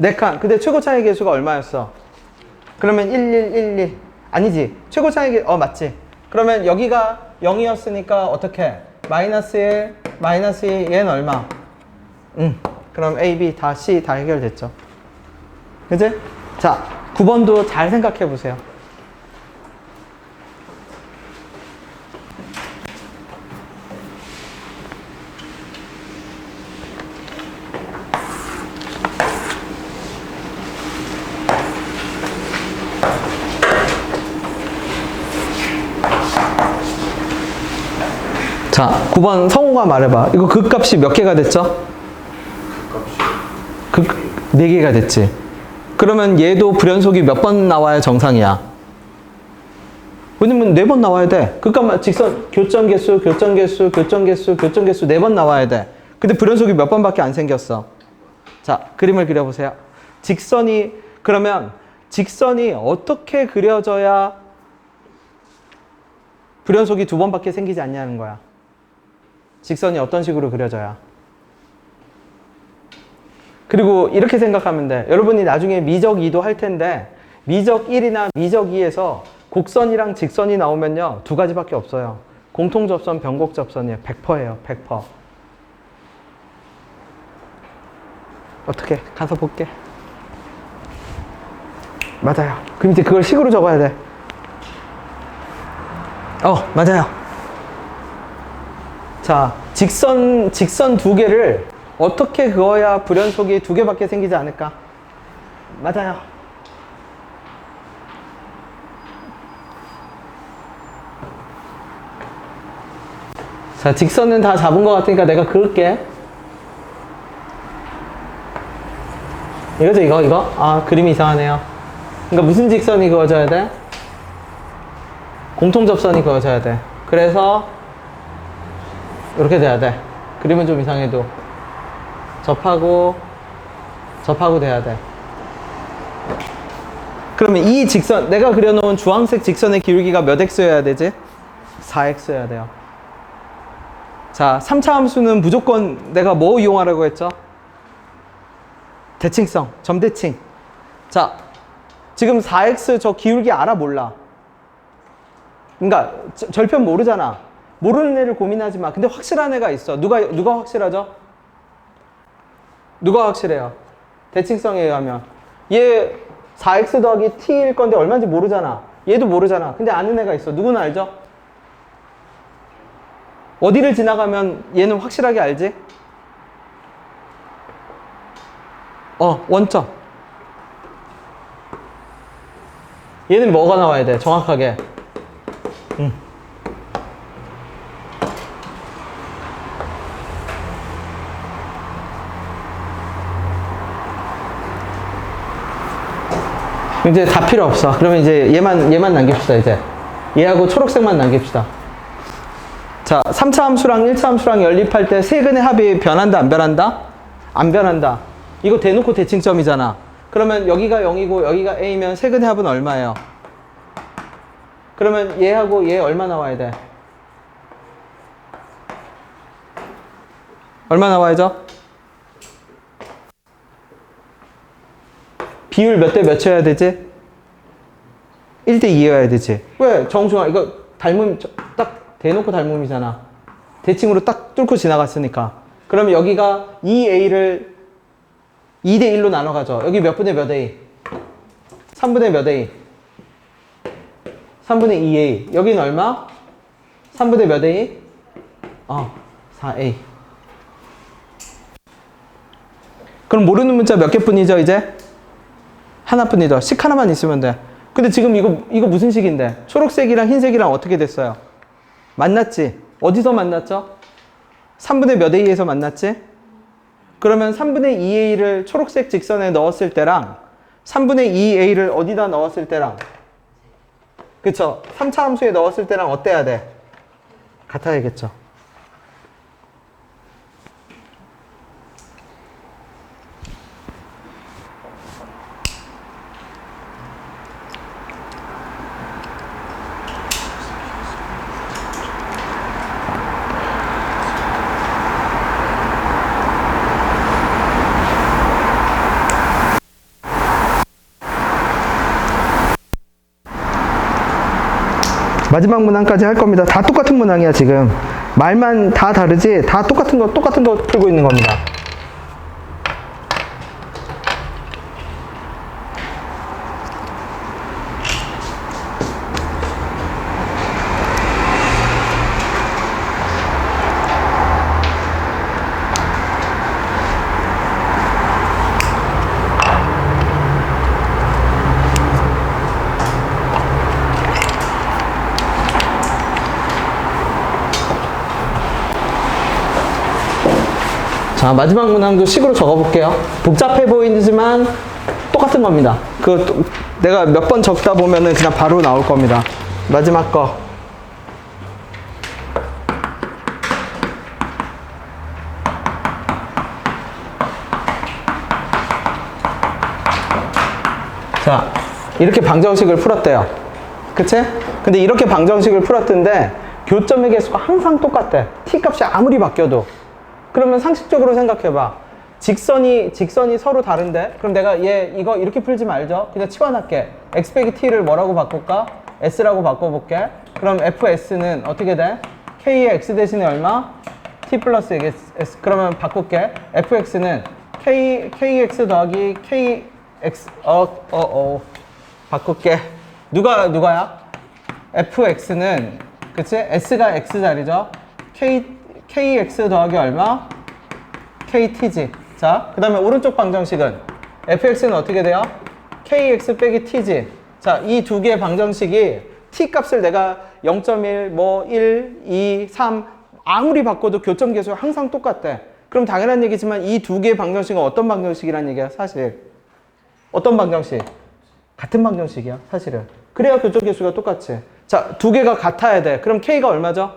4칸. 근데 최고 차이 계수가 얼마였어? 그러면 1, 1, 1, 1. 아니지. 최고 차이 계수, 맞지. 그러면 여기가 0이었으니까 어떻게? 마이너스 1, 마이너스 2, 얘는 얼마? 그럼 A, B 다 C 다 해결됐죠. 그치? 자, 9번도 잘 생각해 보세요. 자, 9번 성우가 말해봐. 이거 극값이 몇 개가 됐죠? 극 4개가 됐지. 그러면 얘도 불연속이 몇 번 나와야 정상이야? 왜냐면 4번 나와야 돼. 극값 직선 교점 개수, 교점 개수, 교점 개수, 교점 개수 4번 나와야 돼. 근데 불연속이 몇 번밖에 안 생겼어. 자, 그림을 그려보세요. 그러면 직선이 어떻게 그려져야 불연속이 2번밖에 생기지 않냐는 거야. 직선이 어떤 식으로 그려져야. 그리고 이렇게 생각하면 돼. 여러분이 나중에 미적 2도 할 텐데 미적 1이나 미적 2에서 곡선이랑 직선이 나오면요 2가지밖에 없어요. 공통접선, 변곡접선이에요. 100%예요. 100%. 어떻게? 가서 볼게. 맞아요. 그럼 이제 그걸 식으로 적어야 돼. 맞아요. 자, 직선 2개를 어떻게 그어야 불연속이 2개밖에 생기지 않을까? 맞아요. 자, 직선은 다 잡은 것 같으니까 내가 그을게. 이거죠, 이거? 그림이 이상하네요. 그러니까 무슨 직선이 그어져야 돼? 공통접선이 그어져야 돼. 그래서 이렇게 돼야 돼. 그림은 좀 이상해도 접하고 돼야 돼. 그러면 이 직선, 내가 그려놓은 주황색 직선의 기울기가 몇 x여야 되지? 4x여야 돼요. 자, 3차 함수는 무조건 내가 뭐 이용하라고 했죠? 대칭성, 점대칭. 자, 지금 4x 저 기울기 알아, 몰라? 그러니까 절편 모르잖아. 모르는 애를 고민하지 마. 근데 확실한 애가 있어. 누가 확실하죠? 누가 확실해요? 대칭성에 의하면. 얘 4x 더하기 t일 건데 얼마인지 모르잖아. 얘도 모르잖아. 근데 아는 애가 있어. 누구는 알죠? 어디를 지나가면 얘는 확실하게 알지? 원점. 얘는 뭐가 나와야 돼? 정확하게. 이제 다 필요 없어. 그러면 이제 얘만 남깁시다, 이제. 얘하고 초록색만 남깁시다. 자, 3차 함수랑 1차 함수랑 연립할 때 세근의 합이 변한다, 안 변한다? 안 변한다. 이거 대놓고 대칭점이잖아. 그러면 여기가 0이고 여기가 a면 세근의 합은 얼마예요? 그러면 얘하고 얘 얼마 나와야 돼? 얼마 나와야죠? 비율 몇 대 몇이어야 되지? 1대 2여야 되지. 왜? 정중앙 이거 닮음 딱 대놓고 닮음이잖아. 대칭으로 딱 뚫고 지나갔으니까. 그러면 여기가 2a를 2대 1로 나눠 가죠. 여기 몇 분의 몇 a? 3분의 몇 a? 3분의 2a. 여기는 얼마? 3분의 몇 a? 4a. 그럼 모르는 문자 몇 개뿐이죠, 이제? 하나뿐이죠. 식 하나만 있으면 돼. 근데 지금 이거 무슨 식인데? 초록색이랑 흰색이랑 어떻게 됐어요? 만났지? 어디서 만났죠? 3분의 몇 a에서 만났지? 그러면 3분의 2a를 초록색 직선에 넣었을 때랑 3분의 2a를 어디다 넣었을 때랑 그쵸? 3차 함수에 넣었을 때랑 어때야 돼? 같아야겠죠. 마지막 문항까지 할 겁니다. 다 똑같은 문항이야, 지금. 말만 다 다르지, 다 똑같은 거 풀고 있는 겁니다. 자, 마지막 문항도 식으로 적어볼게요. 복잡해 보이지만 똑같은 겁니다. 내가 몇 번 적다 보면은 그냥 바로 나올 겁니다. 마지막 거. 자, 이렇게 방정식을 풀었대요. 그치? 근데 이렇게 방정식을 풀었던데 교점의 개수가 항상 똑같대. t 값이 아무리 바뀌어도. 그러면 상식적으로 생각해봐. 직선이 서로 다른데? 그럼 내가 이거 이렇게 풀지 말죠. 그냥 치환할게. x 빼기 t를 뭐라고 바꿀까? s라고 바꿔볼게. 그럼 fs는 어떻게 돼? k의 x 대신에 얼마? t 플러스 s. 그러면 바꿀게. fx는 kx 더하기 kx 바꿀게. 누가야? fx는 그치? s가 x 자리죠. kx 더하기 얼마? kt지. 자, 그 다음에 오른쪽 방정식은 fx는 어떻게 돼요? kx 빼기 t지. 자, 이 두 개의 방정식이 t 값을 내가 0.1, 뭐 1, 2, 3 아무리 바꿔도 교점 계수가 항상 똑같대. 그럼 당연한 얘기지만 이 두 개의 방정식은 어떤 방정식이란 얘기야, 사실. 어떤 방정식? 같은 방정식이야, 사실은. 그래야 교점 계수가 똑같지. 자, 두 개가 같아야 돼. 그럼 k가 얼마죠?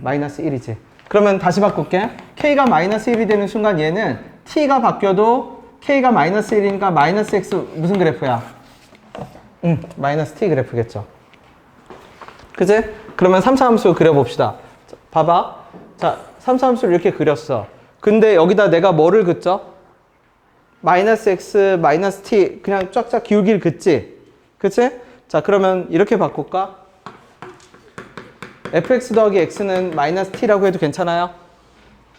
마이너스 1이지. 그러면 다시 바꿀게. k가 마이너스 1이 되는 순간 얘는 t가 바뀌어도 k가 마이너스 1이니까 마이너스 x 무슨 그래프야? 마이너스 t 그래프겠죠. 그치? 그러면 3차 함수 그려봅시다. 자, 봐봐. 자, 3차 함수를 이렇게 그렸어. 근데 여기다 내가 뭐를 긋죠? 마이너스 x, 마이너스 t 그냥 쫙쫙 기울기를 긋지? 그치? 자, 그러면 이렇게 바꿀까? fx 더하기 x는 마이너스 t라고 해도 괜찮아요?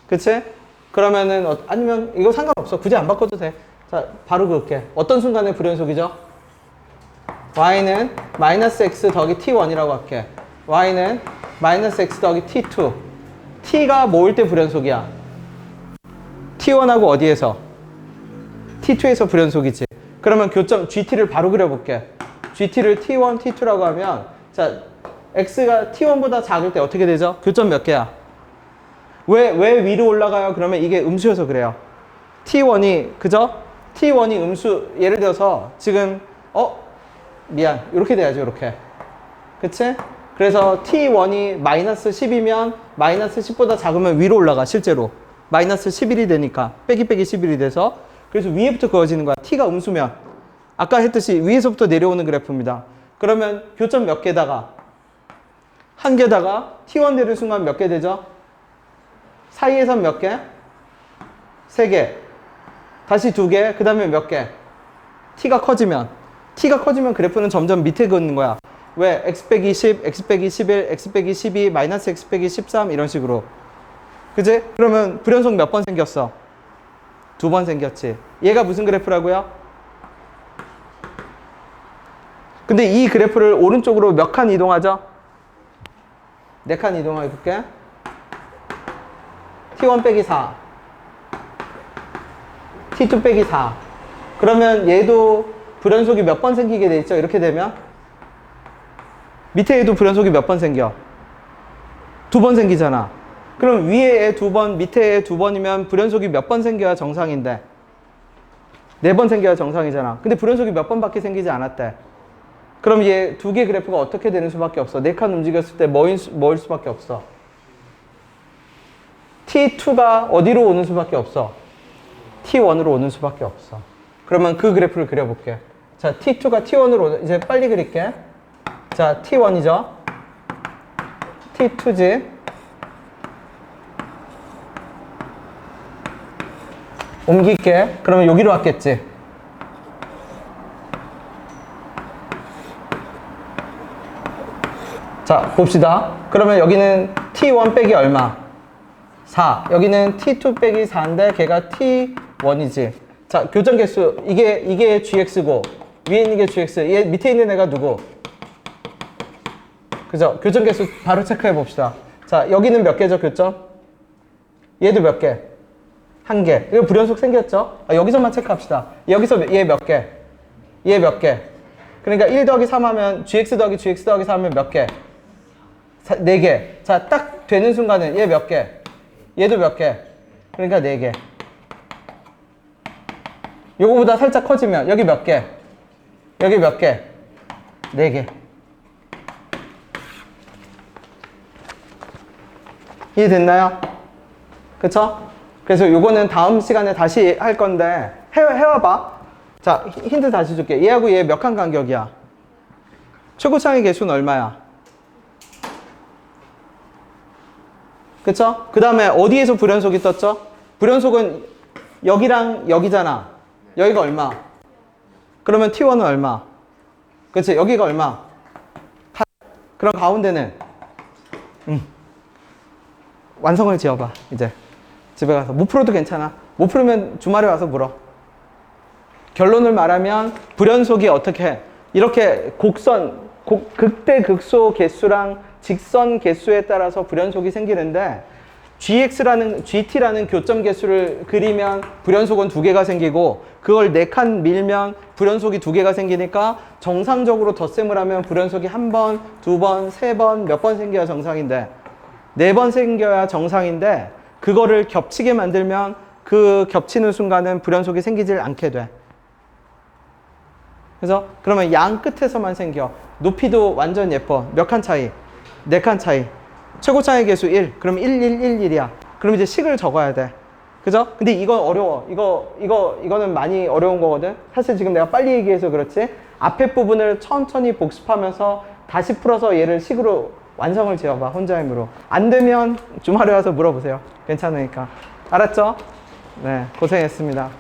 그치? 그러면은 아니면 이거 상관없어. 굳이 안 바꿔도 돼. 자, 바로 그을게. 어떤 순간에 불연속이죠? y는 마이너스 x 더하기 t1이라고 할게. y는 마이너스 x 더하기 t2. t가 뭐일 때 불연속이야? t1하고 어디에서? t2에서 불연속이지. 그러면 교점 gt를 바로 그려볼게. gt를 t1, t2라고 하면 자, x가 t1보다 작을 때 어떻게 되죠? 교점 몇 개야? 왜 위로 올라가요? 그러면 이게 음수여서 그래요. t1이 그죠? t1이 음수. 예를 들어서 지금 미안. 이렇게 돼야죠. 이렇게. 그치? 그래서 t1이 마이너스 10이면 마이너스 10보다 작으면 위로 올라가. 실제로 마이너스 11이 되니까 빼기 11이 돼서. 그래서 위에부터 그어지는 거야. t가 음수면. 아까 했듯이 위에서부터 내려오는 그래프입니다. 그러면 교점 몇 개다가 한 개다가 t1 되는 순간 몇 개 되죠? 사이에선 몇 개? 세 개. 다시 두 개. 그 다음에 몇 개? t가 커지면 그래프는 점점 밑에 긋는 거야. 왜? x 빼기 10, x 빼기 11, x 빼기 12, 마이너스 x 빼기 13 이런 식으로. 그치? 그러면 불연속 몇 번 생겼어? 두 번 생겼지. 얘가 무슨 그래프라고요? 근데 이 그래프를 오른쪽으로 몇 칸 이동하죠? 4칸 이동해 볼게. t1 빼기 4, t2 빼기 4. 그러면 얘도 불연속이 몇 번 생기게 돼 있죠? 이렇게 되면 밑에 얘도 불연속이 몇 번 생겨? 2번 생기잖아. 그럼 위에 애 2번, 밑에 애 2번이면 불연속이 몇 번 생겨야 정상인데? 4번 생겨야 정상이잖아. 근데 불연속이 몇 번밖에 생기지 않았대. 그럼 얘 두 개 그래프가 어떻게 되는 수밖에 없어? 네 칸 움직였을 때 뭐일 수밖에 없어? T2가 어디로 오는 수밖에 없어? T1으로 오는 수밖에 없어. 그러면 그 그래프를 그려볼게. 자, T2가 T1으로 오는, 이제 빨리 그릴게. 자, T1이죠? T2지? 옮길게. 그러면 여기로 왔겠지? 자, 봅시다. 그러면 여기는 T1 빼기 얼마? 4. 여기는 T2 빼기 4인데 걔가 T1이지. 자, 교정 개수. 이게 GX고 위에 있는 게 GX. 얘 밑에 있는 애가 누구? 그죠? 교정 개수 바로 체크해 봅시다. 자, 여기는 몇 개죠, 교점? 얘도 몇 개? 한 개. 이거 불연속 생겼죠? 아, 여기서만 체크합시다. 여기서 얘 몇 개? 얘 몇 개? 그러니까 1 더하기 3 하면 GX 더하기 GX 더하기 3 하면 몇 개? 4개. 자, 딱 되는 순간은 얘 몇 개? 얘도 몇 개? 그러니까 4개. 요거보다 살짝 커지면 여기 몇 개? 여기 몇 개? 4개. 이해됐나요? 그쵸? 그래서 요거는 다음 시간에 다시 할 건데 해와봐. 자, 힌트 다시 줄게. 얘하고 얘 몇 칸 간격이야? 최고차의 개수는 얼마야? 그쵸? 그 다음에 어디에서 불연속이 떴죠? 불연속은 여기랑 여기잖아. 여기가 얼마? 그러면 T1은 얼마? 그치? 여기가 얼마? 그럼 가운데는 완성을 지어봐. 이제 집에 가서 못 풀어도 괜찮아. 못 풀으면 주말에 와서 물어. 결론을 말하면 불연속이 어떻게 해? 이렇게 극대 극소 개수랑 직선 개수에 따라서 불연속이 생기는데 GT라는 교점 개수를 그리면 불연속은 2개가 생기고 그걸 4칸 밀면 불연속이 2개가 생기니까 정상적으로 덧셈을 하면 불연속이 1번, 2번, 3번, 몇 번 생겨야 정상인데 4번 생겨야 정상인데 그거를 겹치게 만들면 그 겹치는 순간은 불연속이 생기질 않게 돼. 그래서 그러면 양 끝에서만 생겨. 높이도 완전 예뻐. 몇 칸 차이? 4칸 차이. 최고차의 개수 1. 그럼 1, 1, 1, 1이야. 그럼 이제 식을 적어야 돼. 그죠? 근데 이거 어려워. 이거는 많이 어려운 거거든. 사실 지금 내가 빨리 얘기해서 그렇지. 앞에 부분을 천천히 복습하면서 다시 풀어서 얘를 식으로 완성을 지어봐. 혼자 힘으로. 안 되면 주말에 와서 물어보세요. 괜찮으니까. 알았죠? 네, 고생했습니다.